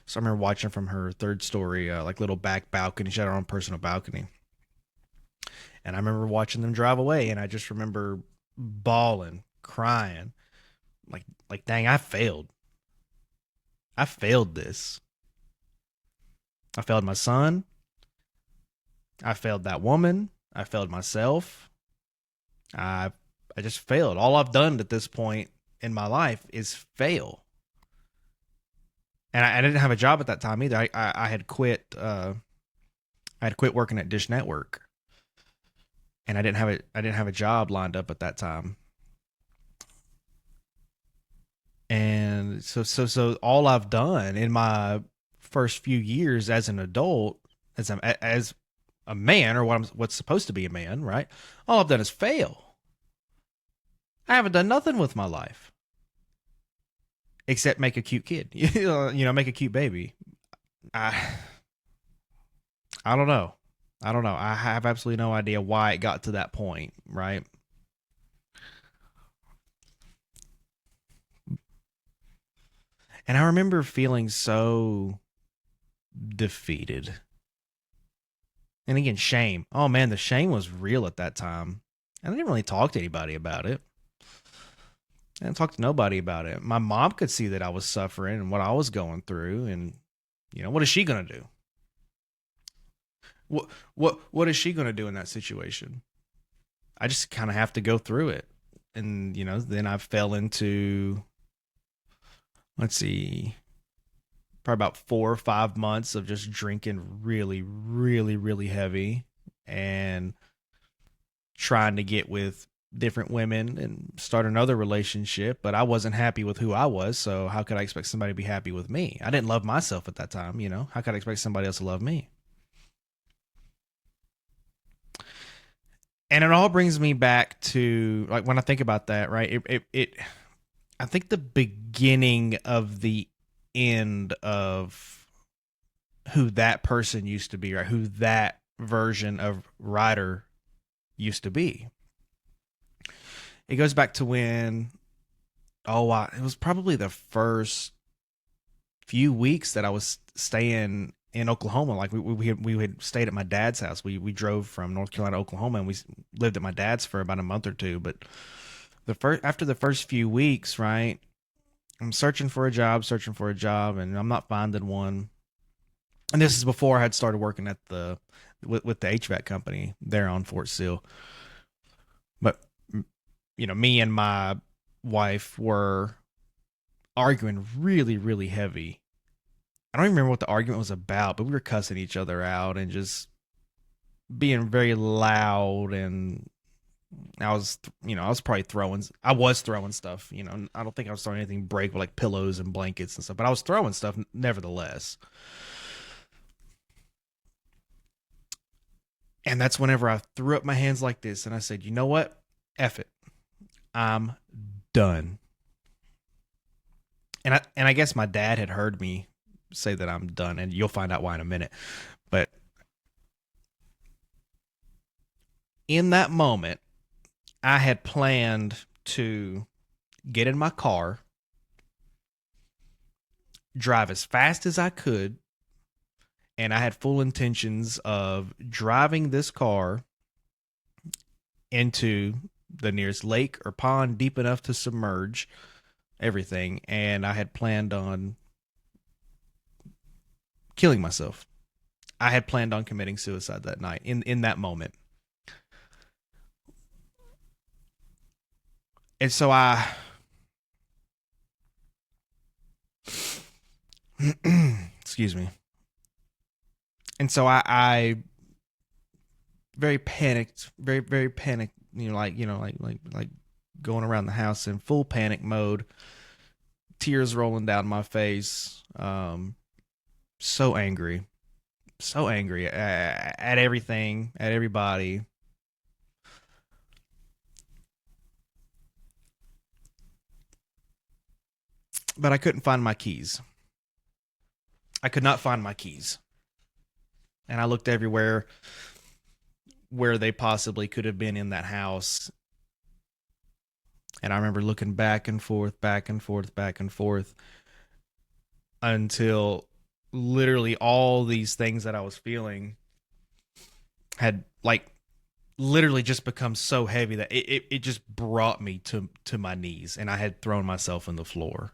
[SPEAKER 1] So I remember watching from her third story, like little back balcony. She had her own personal balcony. And I remember watching them drive away. And I just remember bawling, crying, like, dang, I failed. I failed this. I failed my son. I failed that woman. I failed myself. I I just failed. All I've done at this point in my life is fail. And I didn't have a job at that time either. I had quit. I had quit working at Dish Network, and I didn't have a job lined up at that time. And so all I've done in my first few years as an adult, as a man, or what's supposed to be a man, right? All I've done is fail. I haven't done nothing with my life except make a cute kid, make a cute baby. I I don't know. I don't know. I have absolutely no idea why it got to that point, right? And I remember feeling so defeated. And again, shame. Oh man, the shame was real at that time. And I didn't really talk to anybody about it. I didn't talk to nobody about it. My mom could see that I was suffering and what I was going through, and what is she gonna do? What is she gonna do in that situation? I just kind of have to go through it. And then I fell into, let's see, probably about 4 or 5 months of just drinking really, really, really heavy, and trying to get with different women and start another relationship. But I wasn't happy with who I was, so how could I expect somebody to be happy with me? I didn't love myself at that time. How could I expect somebody else to love me? And it all brings me back to, like, when I think about that, right? I think the beginning of the end of who that person used to be, right? Who that version of Ryder used to be. It goes back to when, it was probably the first few weeks that I was staying in Oklahoma. Like, we had stayed at my dad's house. We drove from North Carolina to Oklahoma, and we lived at my dad's for about a month or two. But after the first few weeks, right, I'm searching for a job, and I'm not finding one. And this is before I had started working at with the HVAC company there on Fort Sill. But me and my wife were arguing really, really heavy. I don't even remember what the argument was about, but we were cussing each other out and just being very loud and I was probably I was throwing stuff. I don't think I was throwing anything breakable like pillows and blankets and stuff, but I was throwing stuff nevertheless. And that's whenever I threw up my hands like this and I said, you know what? F it. I'm done. And I guess my dad had heard me say that I'm done, and you'll find out why in a minute. But in that moment, I had planned to get in my car, drive as fast as I could, and I had full intentions of driving this car into the nearest lake or pond deep enough to submerge everything. And I had planned on killing myself. I had planned on committing suicide that night in that moment. And so excuse me. And so I very panicked, very panicked, like going around the house in full panic mode, tears rolling down my face. So angry, so angry at everything, at everybody. But I couldn't find my keys. I could not find my keys. And I looked everywhere where they possibly could have been in that house. And I remember looking back and forth, back and forth, back and forth until literally all these things that I was feeling had like literally just become so heavy that it just brought me to my knees, and I had thrown myself on the floor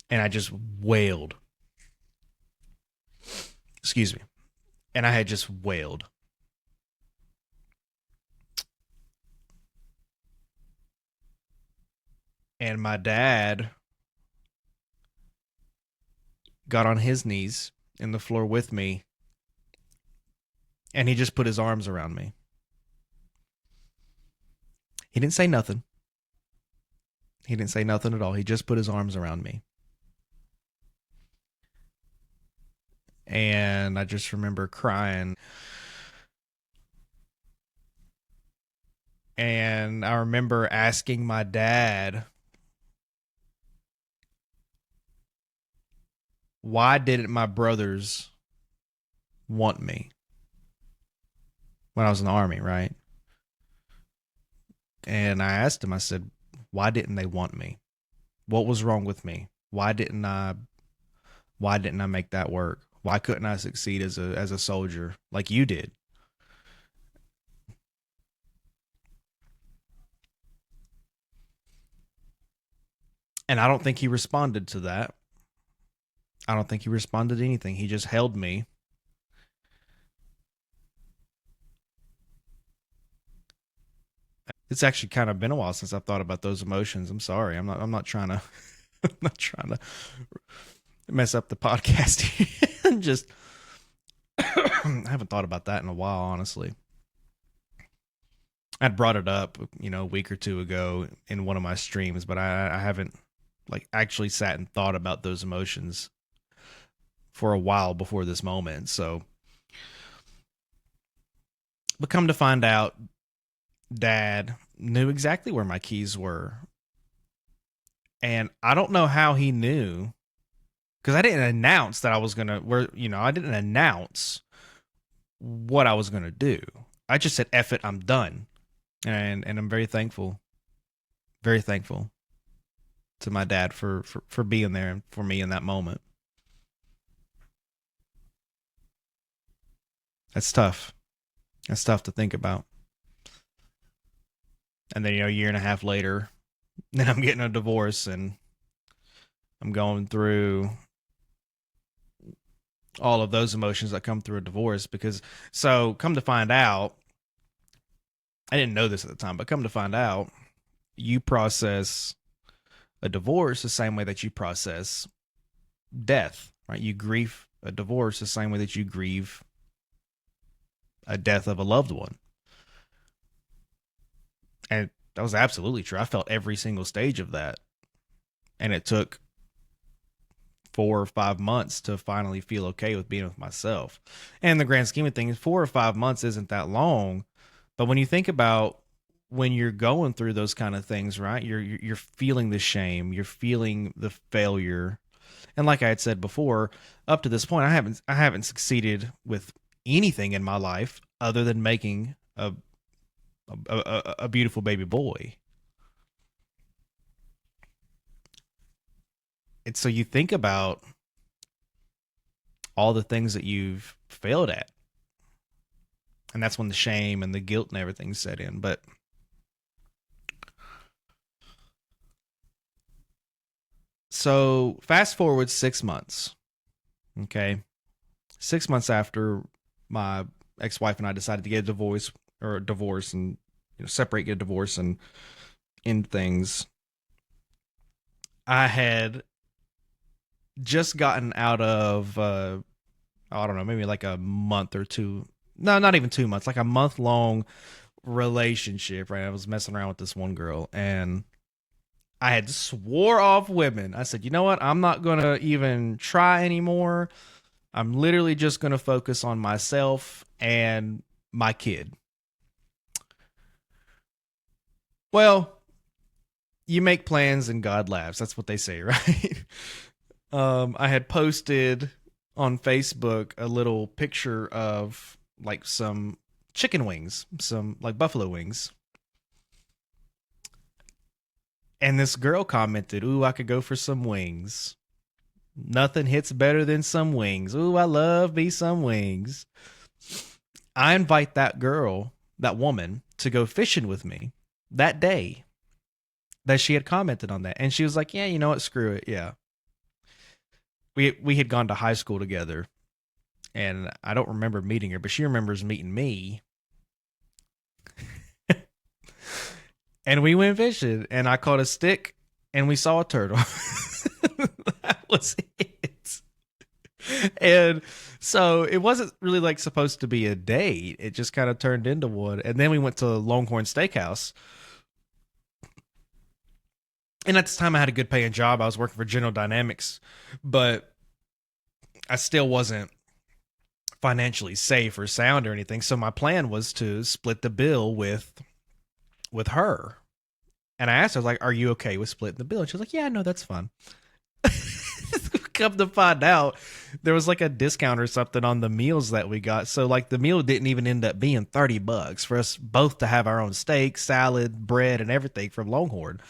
[SPEAKER 1] and I just wailed. Excuse me. And I had just wailed. And my dad got on his knees in the floor with me, and he just put his arms around me. He didn't say nothing. He didn't say nothing at all. He just put his arms around me. And I just remember crying. And I remember asking my dad, why didn't my brothers want me when I was in the army, right? And I asked him, I said, why didn't they want me? What was wrong with me? Why didn't I make that work? Why couldn't I succeed as a soldier like you did? And I don't think he responded to that. I don't think he responded to anything. He just held me. It's actually kind of been a while since I've thought about those emotions. I'm sorry. I'm not trying to I'm not trying to mess up the podcast here. Just I haven't thought about that in a while, honestly. I'd brought it up, a week or two ago in one of my streams, but I haven't like actually sat and thought about those emotions for a while before this moment. So, but come to find out, Dad knew exactly where my keys were, and I don't know how he knew because I didn't announce that I was gonna. I didn't announce what I was gonna do. I just said, "Eff it, I'm done," and I'm very thankful to my dad for being there and for me in that moment. That's tough. That's tough to think about. And then a year and a half later, then I'm getting a divorce and I'm going through all of those emotions that come through a divorce because so come to find out, I didn't know this at the time, but come to find out, you process a divorce the same way that you process death, right? You grieve a divorce the same way that you grieve a death of a loved one. And that was absolutely true. I felt every single stage of that. And it took 4 or 5 months to finally feel okay with being with myself. And in the grand scheme of things, 4 or 5 months isn't that long. But when you think about when you're going through those kind of things, right? You're feeling the shame, you're feeling the failure. And like I had said before, up to this point, I haven't succeeded with anything in my life other than making a beautiful baby boy. And so you think about all the things that you've failed at, and that's when the shame and the guilt and everything set in. But so fast forward 6 months, okay, 6 months after my ex-wife and I decided to get a divorce and separate, get a divorce and end things. I had just gotten out of I don't know, maybe like a month or two. No, not even 2 months, like a month long relationship, right? I was messing around with this one girl and I had swore off women. I said, you know what? I'm not going to even try anymore. I'm literally just going to focus on myself and my kid. Well, you make plans and God laughs. That's what they say, right? I had posted on Facebook a little picture of like some chicken wings, some like buffalo wings. And this girl commented, "Ooh, I could go for some wings. Nothing hits better than some wings. Ooh, I love me some wings." I invite that girl, that woman, to go fishing with me that day that she had commented on that. And she was like, "Yeah, you know what? Screw it. Yeah." We had gone to high school together, and I don't remember meeting her, but she remembers meeting me. And we went fishing, and I caught a stick, and we saw a turtle. That was it. And so it wasn't really like supposed to be a date. It just kind of turned into one. And then we went to Longhorn Steakhouse. And at this time, I had a good paying job. I was working for General Dynamics, but I still wasn't financially safe or sound or anything. So my plan was to split the bill with her. And I asked her, like, "Are you okay with splitting the bill?" And she was like, "Yeah, no, that's fine." Come to find out, there was like a discount or something on the meals that we got. So like the meal didn't even end up being $30 for us both to have our own steak, salad, bread, and everything from Longhorn.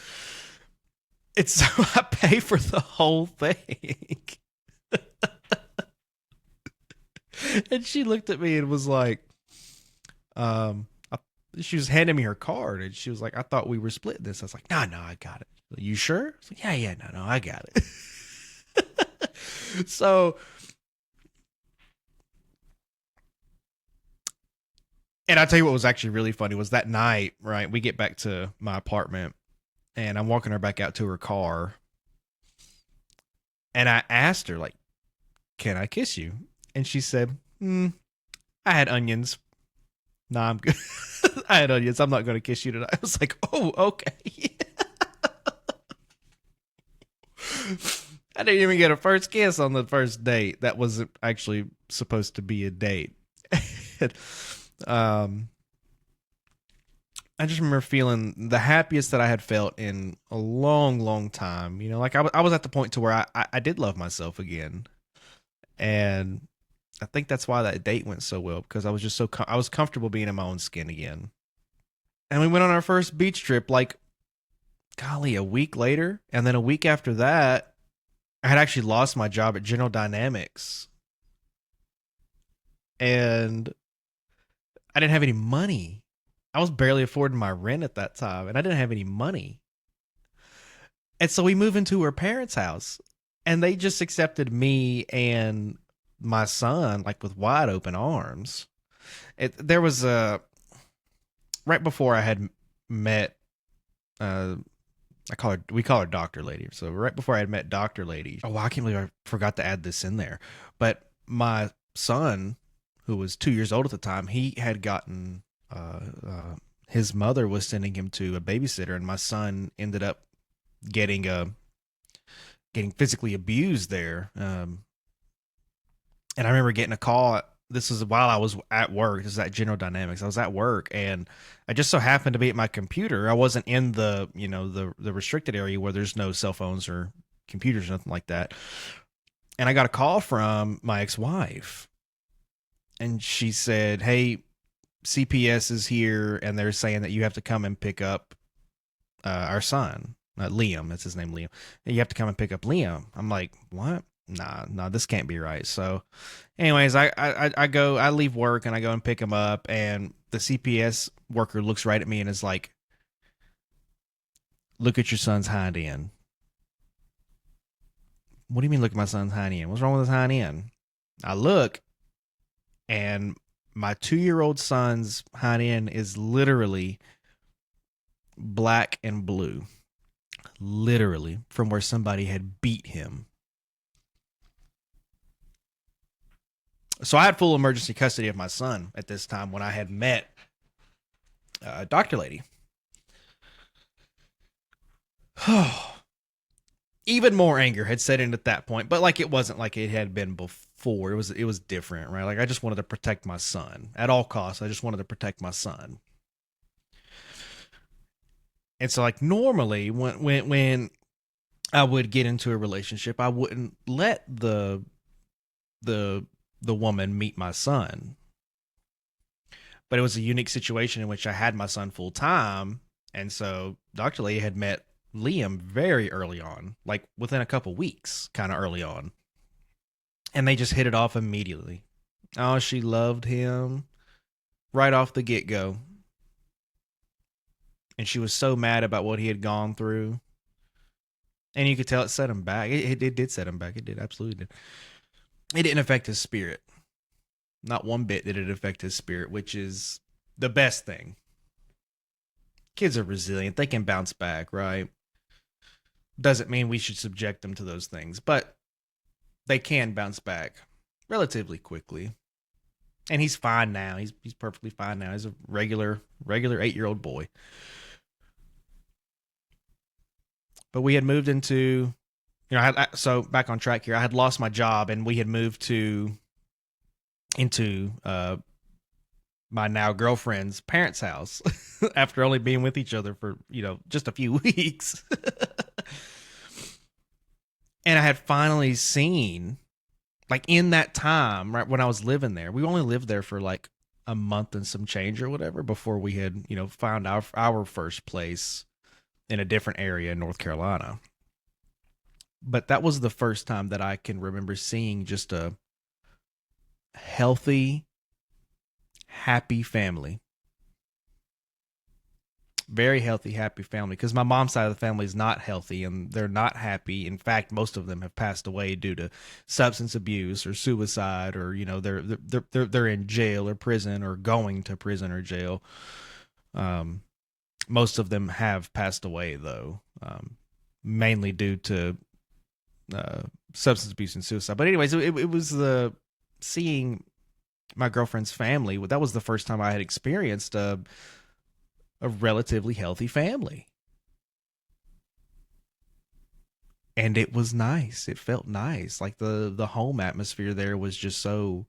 [SPEAKER 1] It's so I pay for the whole thing. And she looked at me and was like, I, she was handing me her card and she was like, "I thought we were splitting this." I was like, "No, no, I got it." "You sure?" I was like, "Yeah, yeah, no, no, I got it." So, and I tell you what was actually really funny was that night, right? We get back to my apartment and I'm walking her back out to her car. And I asked her, like, "Can I kiss you?" And she said, "I had onions. Nah, I'm good." "I had onions. I'm not going to kiss you tonight." I was like, "Oh, okay." I didn't even get a first kiss on the first date. That wasn't actually supposed to be a date. um, I just remember feeling the happiest that I had felt in a long, long time. Like I was at the point to where I did love myself again. And I think that's why that date went so well because I was just I was comfortable being in my own skin again. And we went on our first beach trip like golly a week later, and then a week after that I had actually lost my job at General Dynamics and I didn't have any money. I was barely affording my rent at that time and I didn't have any money. And so we moved into her parents' house and they just accepted me and my son like with wide open arms. There was a right before I had met uh we call her Doctor Lady. So right before I had met Doctor Lady. Oh, wow, I can't believe I forgot to add this in there. But my son, who was 2 years old at the time, he had gotten his mother was sending him to a babysitter, and my son ended up getting getting physically abused there. And I remember getting a call. This was while I was at work. This is at General Dynamics. I was at work, and I just so happened to be at my computer. I wasn't in the the restricted area where there's no cell phones or computers or nothing like that. And I got a call from my ex-wife, and she said, "Hey, CPS is here, and they're saying that you have to come and pick up our son, Liam. That's his name, Liam. And you have to come and pick up Liam." I'm like, "What? Nah, this can't be right." So, anyways, I go, I leave work and I go and pick him up, and the CPS worker looks right at me and is like, "Look at your son's hind end." What do you mean, look at my son's hind end? What's wrong with his hind end? I look, and my 2-year-old son's hind end is literally black and blue, literally from where somebody had beat him. So I had full emergency custody of my son at this time when I had met Dr. Lady. Even more anger had set in at that point, but like it wasn't like it had been before. It was different, right? Like I just wanted to protect my son at all costs. I just wanted to protect my son. And so like normally when I would get into a relationship, I wouldn't let the the woman meet my son. But it was a unique situation in which I had my son full time, and so Dr. Lee had met Liam very early on, like within a couple weeks, kind of early on. And they just hit it off immediately. Oh, she loved him right off the get-go. And she was so mad about what he had gone through. And you could tell it set him back. It did set him back. It did, absolutely did. It didn't affect his spirit. Not one bit did it affect his spirit, which is the best thing. Kids are resilient. They can bounce back, right? Doesn't mean we should subject them to those things, but they can bounce back relatively quickly. And he's fine now. He's perfectly fine now. He's a regular 8-year-old boy. But we had moved into, so back on track here. I had lost my job, and we had moved into my now girlfriend's parents' house after only being with each other for just a few weeks. And I had finally seen, like in that time, right when I was living there, we only lived there for like a month and some change or whatever before we had found our first place in a different area in North Carolina. But that was the first time that I can remember seeing just a healthy, happy family. Very healthy, happy family. Because my mom's side of the family is not healthy, and they're not happy. In fact, most of them have passed away due to substance abuse or suicide, or they're in jail or prison or going to prison or jail. Most of them have passed away though, mainly due to substance abuse and suicide. But anyways, it was the seeing my girlfriend's family. That was the first time I had experienced a relatively healthy family, and it was nice. It felt nice. Like the home atmosphere there was just so,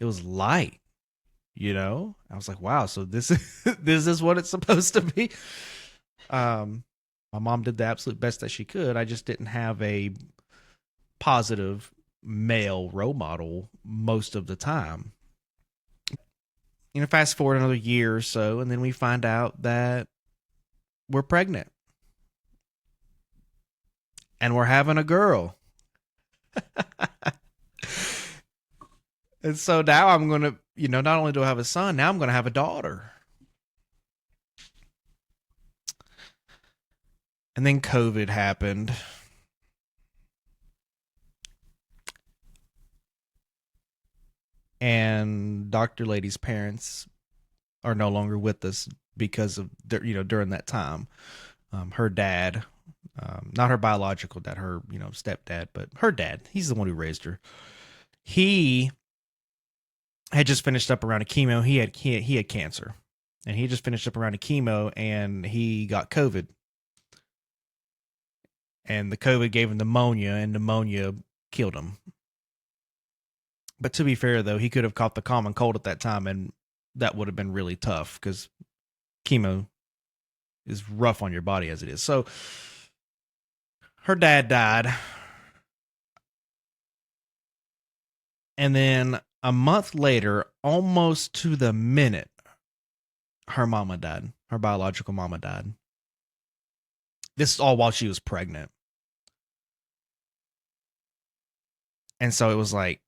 [SPEAKER 1] it was light. I was like, wow. So this this is what it's supposed to be. My mom did the absolute best that she could. I just didn't have a positive male role model most of the time. Fast forward another year or so, and then we find out that we're pregnant. And we're having a girl. And so now I'm going to, not only do I have a son, now I'm going to have a daughter. And then COVID happened. And Dr. Lady's parents are no longer with us because of during that time. Her dad, not her biological dad, her stepdad, but her dad, he's the one who raised her. He had just finished up around a chemo. He had cancer, and he just finished up around a chemo, and he got COVID, and the COVID gave him pneumonia, and pneumonia killed him. But to be fair, though, he could have caught the common cold at that time, and that would have been really tough because chemo is rough on your body as it is. So her dad died. And then a month later, almost to the minute, her mama died. Her biological mama died. This is all while she was pregnant. And so it was like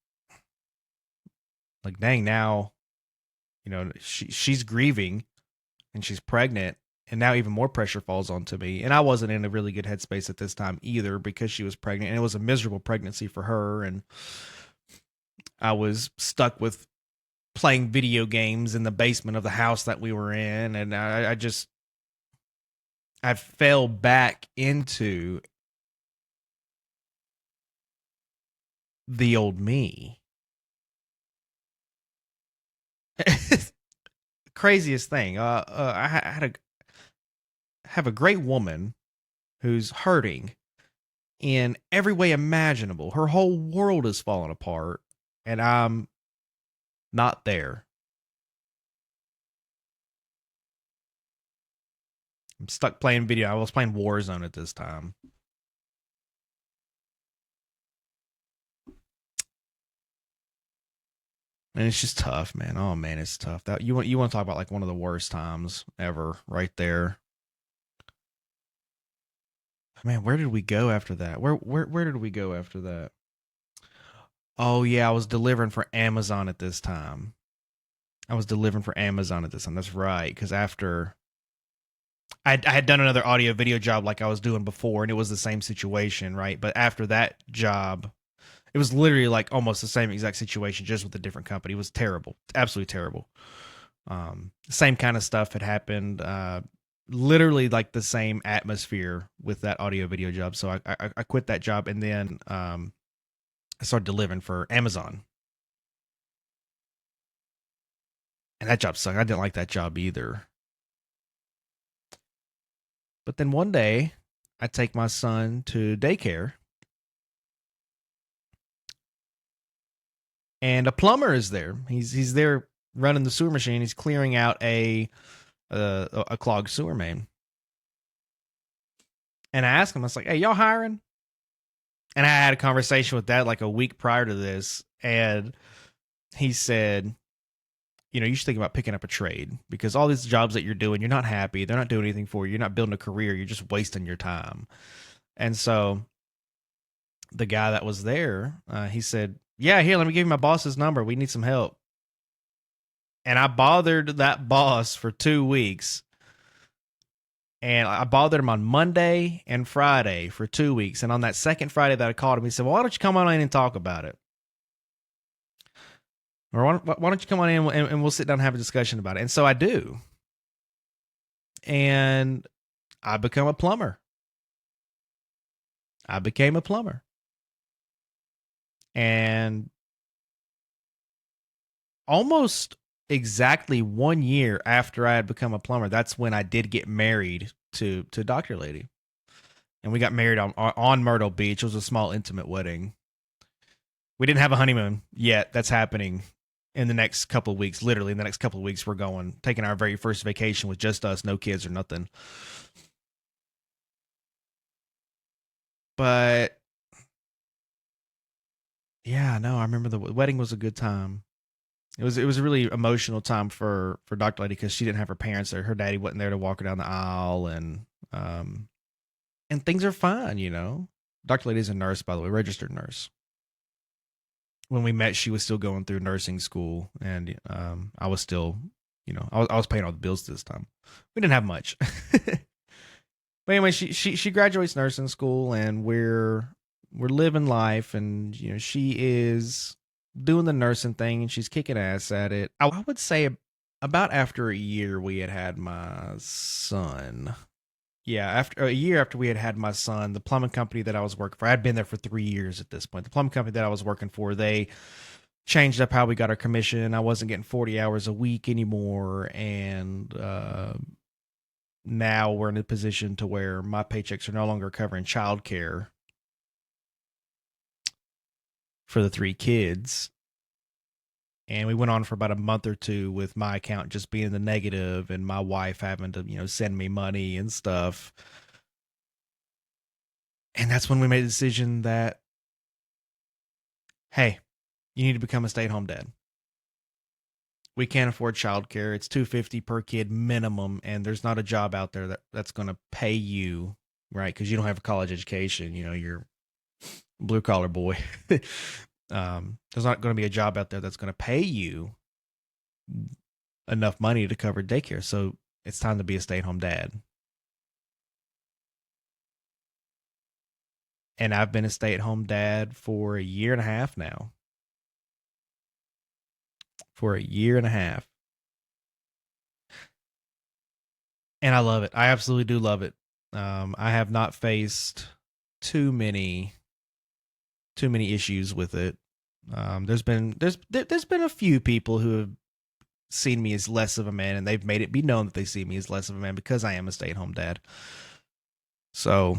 [SPEAKER 1] dang, now, she's grieving and she's pregnant, and now even more pressure falls onto me. And I wasn't in a really good headspace at this time either because she was pregnant, and it was a miserable pregnancy for her. And I was stuck with playing video games in the basement of the house that we were in. And I fell back into the old me. Craziest thing. I have a great woman who's hurting in every way imaginable. Her whole world is falling apart, and I'm not there. I'm stuck playing video. I was playing Warzone at this time. And it's just tough, man. Oh man, it's tough. That you want to talk about like one of the worst times ever, right there. Man, where did we go after that? Where did we go after that? Oh yeah, I was delivering for Amazon at this time. That's right. Because after I had done another audio video job like I was doing before, and it was the same situation, right? But after that job, it was literally like almost the same exact situation, just with a different company. It was terrible, absolutely terrible. Same kind of stuff had happened. Literally like the same atmosphere with that audio video job. So I quit that job, and then I started delivering for Amazon. And that job sucked. I didn't like that job either. But then one day, I take my son to daycare, and a plumber is there. He's there running the sewer machine. He's clearing out a clogged sewer main. And I asked him, I was like, "Hey, y'all hiring?" And I had a conversation with Dad like a week prior to this, and he said, you should think about picking up a trade, because all these jobs that you're doing, you're not happy. They're not doing anything for you. You're not building a career. You're just wasting your time. And so the guy that was there, he said, "Yeah, here, let me give you my boss's number. We need some help." And I bothered that boss for 2 weeks. And I bothered him on Monday and Friday for 2 weeks. And on that second Friday that I called him, he said, "Well, why don't you come on in and talk about it? Or why don't you come on in and we'll sit down and have a discussion about it?" And so I do. And I become a plumber. I became a plumber. And almost exactly 1 year after I had become a plumber, that's when I did get married to Dr. Lady. And we got married on Myrtle Beach. It was a small, intimate wedding. We didn't have a honeymoon yet. That's happening in the next couple of weeks. Literally, in the next couple of weeks, we're taking our very first vacation with just us, no kids or nothing. But yeah, no, I remember the wedding was a good time. It was a really emotional time for Dr. Lady, because she didn't have her parents there. Her daddy wasn't there to walk her down the aisle, and things are fine, Dr. Lady's a nurse, by the way, registered nurse. When we met, she was still going through nursing school, and I was still, I was paying all the bills this time. We didn't have much. But anyway, she graduates nursing school, and we're living life, and she is doing the nursing thing, and she's kicking ass at it. I would say about after a year we had my son. Yeah, after a year after we had my son, the plumbing company that I was working for, I'd been there for 3 years at this point. The plumbing company that I was working for, they changed up how we got our commission. I wasn't getting 40 hours a week anymore. And now we're in a position to where my paychecks are no longer covering childcare for the 3 kids. And we went on for about a month or two with my account just being in the negative and my wife having to, send me money and stuff. And that's when we made the decision that, hey, you need to become a stay-at-home dad. We can't afford childcare. It's $250 per kid minimum, and there's not a job out there that's going to pay you, right? Because you don't have a college education. You're a blue collar boy. There's not going to be a job out there that's going to pay you enough money to cover daycare. So it's time to be a stay-at-home dad. And I've been a stay-at-home dad for a year and a half now. For a year and a half. And I love it. I absolutely do love it. I have not faced too many issues with it. There's been a few people who have seen me as less of a man, and they've made it be known that they see me as less of a man because I am a stay-at-home dad. So,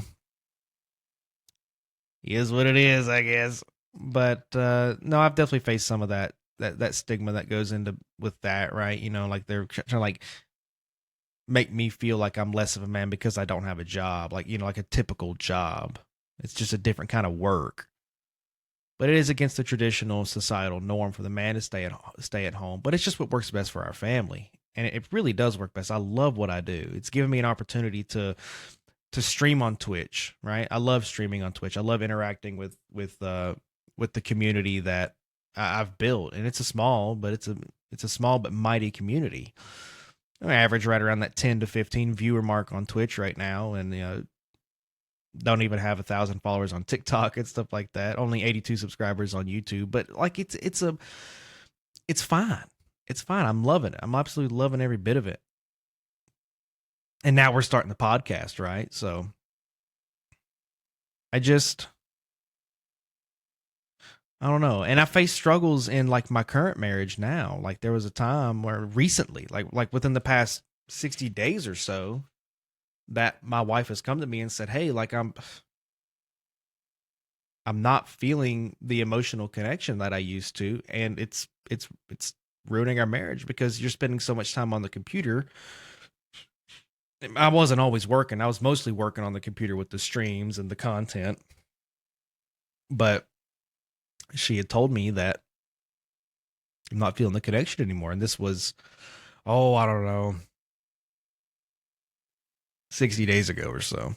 [SPEAKER 1] it is what it is, I guess. But no, I've definitely faced some of that stigma that goes into with that, right? Like they're trying to like make me feel like I'm less of a man because I don't have a job, like like a typical job. It's just a different kind of work. But it is against the traditional societal norm for the man to stay at home. But it's just what works best for our family, and it really does work best. I love what I do. It's given me an opportunity to stream on Twitch, right? I love streaming on Twitch. I love interacting with the community that I've built, and it's a small but mighty community. I average right around that 10 to 15 viewer mark on Twitch right now, and don't even have 1,000 followers on TikTok and stuff like that. Only 82 subscribers on YouTube, but like it's fine. It's fine. I'm loving it. I'm absolutely loving every bit of it. And now we're starting the podcast, right? So I don't know. And I face struggles in like my current marriage now. Like there was a time where recently, like within the past 60 days or so, that my wife has come to me and said, "Hey, like I'm not feeling the emotional connection that I used to, and it's ruining our marriage because you're spending so much time on the computer." I wasn't always working. I was mostly working on the computer with the streams and the content. But she had told me that I'm not feeling the connection anymore. And this was, I don't know, 60 days ago or so.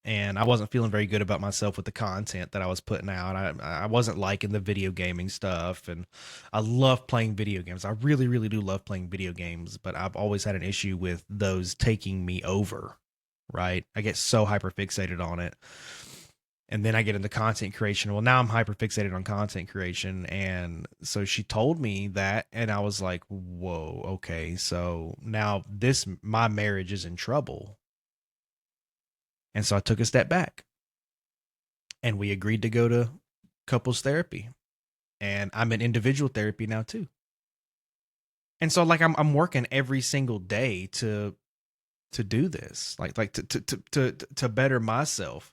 [SPEAKER 1] And I wasn't feeling very good about myself with the content that I was putting out. I wasn't liking the video gaming stuff, and I love playing video games. I really, really do love playing video games, but I've always had an issue with those taking me over, right? I get so hyper fixated on it. And then I get into content creation. Well, now I'm hyper fixated on content creation. And so she told me that, and I was like, whoa, okay. So now my marriage is in trouble. And so I took a step back, and we agreed to go to couples therapy. And I'm in individual therapy now too. And so like I'm working every single day to do this, like to better myself.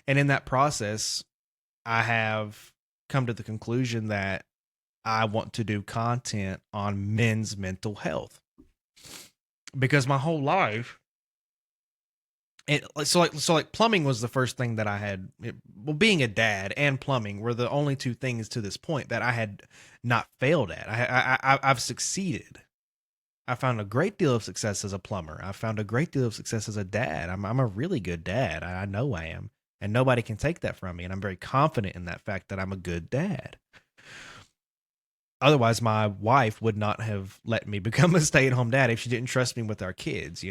[SPEAKER 1] And in that process, I have come to the conclusion that I want to do content on men's mental health, because my whole life, so plumbing was the first thing that I had. Well, being a dad and plumbing were the only two things to this point that I had not failed at. I've succeeded. I found a great deal of success as a plumber. I found a great deal of success as a dad. I'm a really good dad. I know I am. And nobody can take that from me. And I'm very confident in that fact that I'm a good dad. Otherwise, my wife would not have let me become a stay-at-home dad if she didn't trust me with our kids,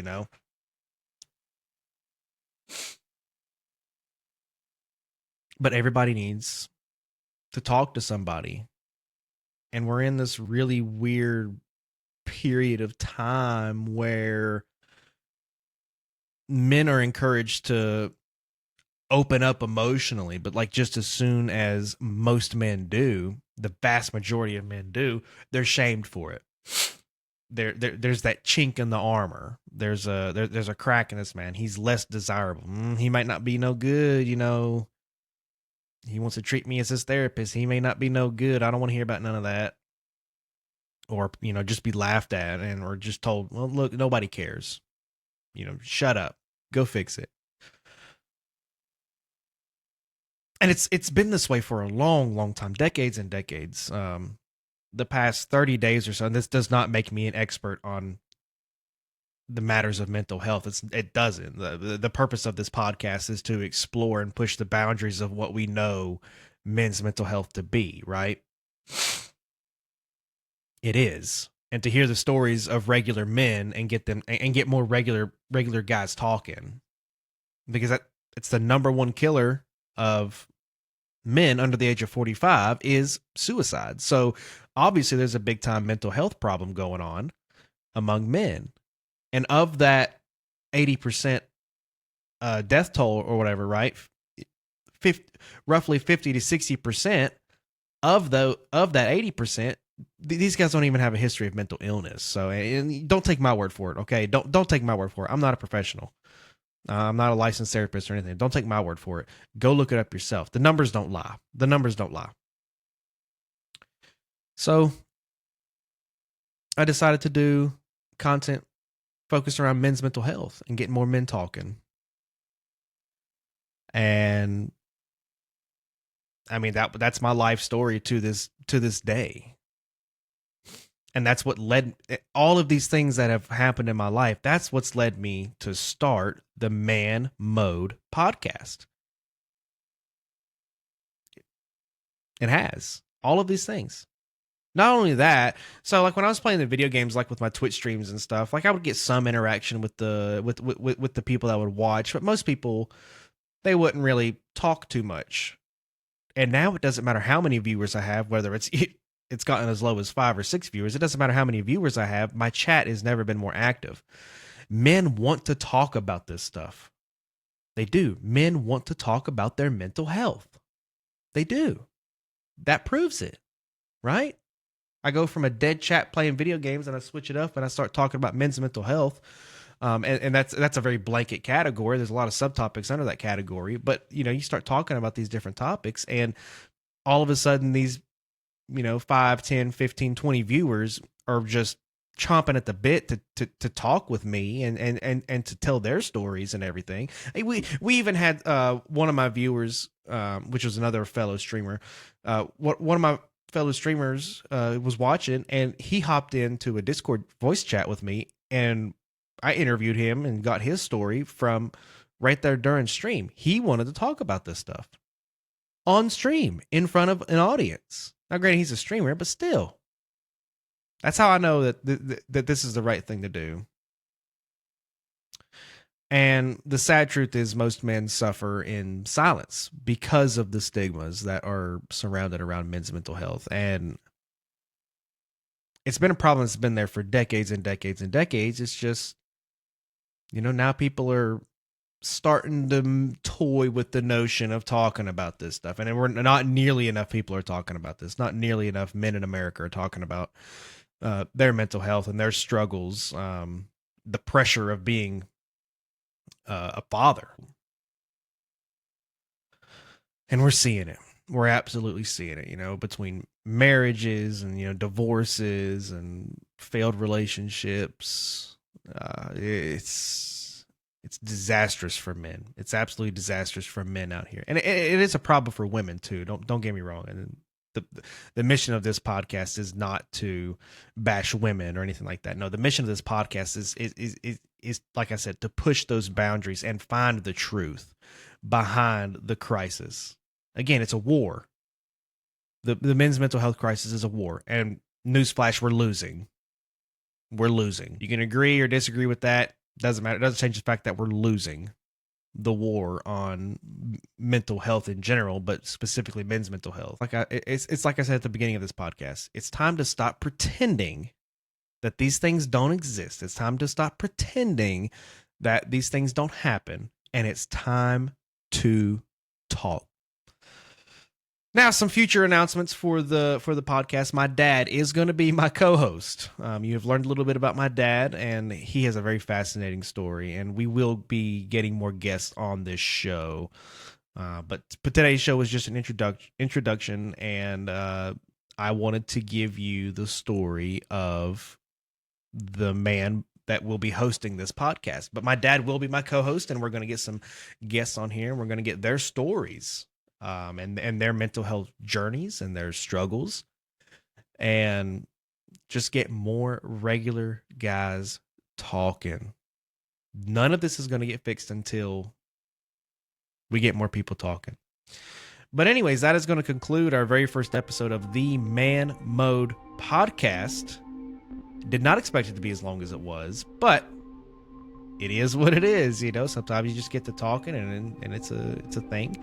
[SPEAKER 1] But everybody needs to talk to somebody. And we're in this really weird period of time where men are encouraged to open up emotionally, but like just as soon as most men do, the vast majority of men do, they're shamed for it. There's that chink in the armor. There's a crack in this man. He's less desirable. He might not be no good, you know. He wants to treat me as his therapist. He may not be no good. I don't want to hear about none of that. Or, you know, just be laughed at and or just told, well, look, nobody cares. You know, shut up. Go fix it. And it's been this way for a long time, decades and decades. The past 30 days or so, and this does not make me an expert on the matters of mental health. It doesn't. The purpose of this podcast is to explore and push the boundaries of what we know men's mental health to be, right? It is. And to hear the stories of regular men and get more regular guys talking. Because it's the number one killer of men under the age of 45 is suicide. So obviously there's a big time mental health problem going on among men. And of that 80% death toll or whatever, right? Roughly 50 to 60% of that 80%, these guys don't even have a history of mental illness. So, and don't take my word for it, okay? Don't take my word for it. I'm not a professional. I'm not a licensed therapist or anything. Don't take my word for it. Go look it up yourself. The numbers don't lie. The numbers don't lie. So I decided to do content focused around men's mental health and getting more men talking. And I mean, that's my life story to this day. And that's what led all of these things that have happened in my life. That's what's led me to start the Man Mode podcast. It has all of these things. Not only that, so like when I was playing the video games, like with my Twitch streams and stuff, like I would get some interaction with the people that would watch, but most people, they wouldn't really talk too much. And now it doesn't matter how many viewers I have, whether it's gotten as low as 5 or 6 viewers. It doesn't matter how many viewers I have. My chat has never been more active. Men want to talk about this stuff. They do. Men want to talk about their mental health. They do. That proves it, right? I go from a dead chat playing video games and I switch it up and I start talking about men's mental health. And that's a very blanket category. There's a lot of subtopics under that category, but you know, you start talking about these different topics and all of a sudden these, you know, 5, 10, 15, 20 viewers are just chomping at the bit to talk with me and to tell their stories and everything. We even had one of my viewers, which was another fellow streamer, one of my fellow streamers was watching and he hopped into a Discord voice chat with me and I interviewed him and got his story from right there during stream. He wanted to talk about this stuff on stream in front of an audience. Now, granted, he's a streamer, but still, that's how I know that this is the right thing to do. And the sad truth is most men suffer in silence because of the stigmas that are surrounded around men's mental health. And it's been a problem that's been there for decades and decades and decades. It's just, you know, now people are starting to toy with the notion of talking about this stuff. And we're not nearly enough people are talking about this. Not nearly enough men in America are talking about their mental health and their struggles, the pressure of being a father. And we're seeing it. We're absolutely seeing it, you know, between marriages and, you know, divorces and failed relationships. It's disastrous for men. It's absolutely disastrous for men out here. And it is a problem for women too. Don't get me wrong. And the mission of this podcast is not to bash women or anything like that. No, the mission of this podcast is like I said, to push those boundaries and find the truth behind the crisis. Again, it's a war. The men's mental health crisis is a war. And newsflash, we're losing. We're losing. You can agree or disagree with that. Doesn't matter. It doesn't change the fact that we're losing the war on mental health in general, but specifically men's mental health. It's like I said at the beginning of this podcast. It's time to stop pretending that these things don't exist. It's time to stop pretending that these things don't happen. And it's time to talk. Now, some future announcements for the podcast. My dad is going to be my co-host. You have learned a little bit about my dad, and he has a very fascinating story. And we will be getting more guests on this show. But today's show was just an introduction, and I wanted to give you the story of the man that will be hosting this podcast. But my dad will be my co-host, and we're going to get some guests on here, and we're going to get their stories. And their mental health journeys and their struggles, and just get more regular guys talking. None of this is going to get fixed until we get more people talking. But anyways, that is going to conclude our very first episode of the Man Mode podcast. Did not expect it to be as long as it was, but it is what it is. You know, sometimes you just get to talking, and it's a thing.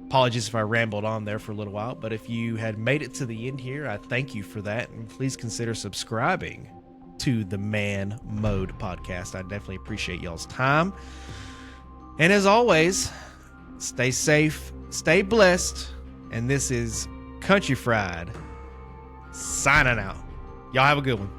[SPEAKER 1] Apologies if I rambled on there for a little while, but if you had made it to the end here, I thank you for that. And please consider subscribing to the Man Mode podcast. I definitely appreciate y'all's time. And as always, stay safe, stay blessed. And this is Country Fried signing out. Y'all have a good one.